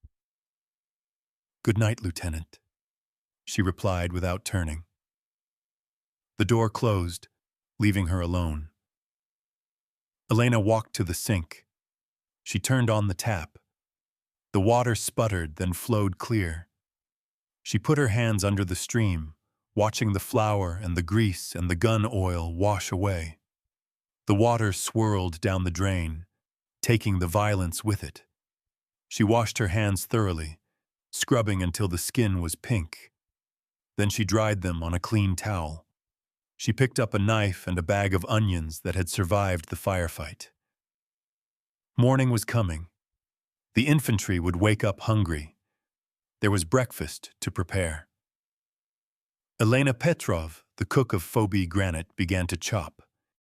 "Good night, Lieutenant," she replied without turning. The door closed, leaving her alone. Elena walked to the sink. She turned on the tap. The water sputtered, then flowed clear. She put her hands under the stream, watching the flour and the grease and the gun oil wash away. The water swirled down the drain, taking the violence with it. She washed her hands thoroughly, scrubbing until the skin was pink. Then she dried them on a clean towel. She picked up a knife and a bag of onions that had survived the firefight. Morning was coming. The infantry would wake up hungry. There was breakfast to prepare. Elena Petrov, the cook of Phobie Granite, began to chop.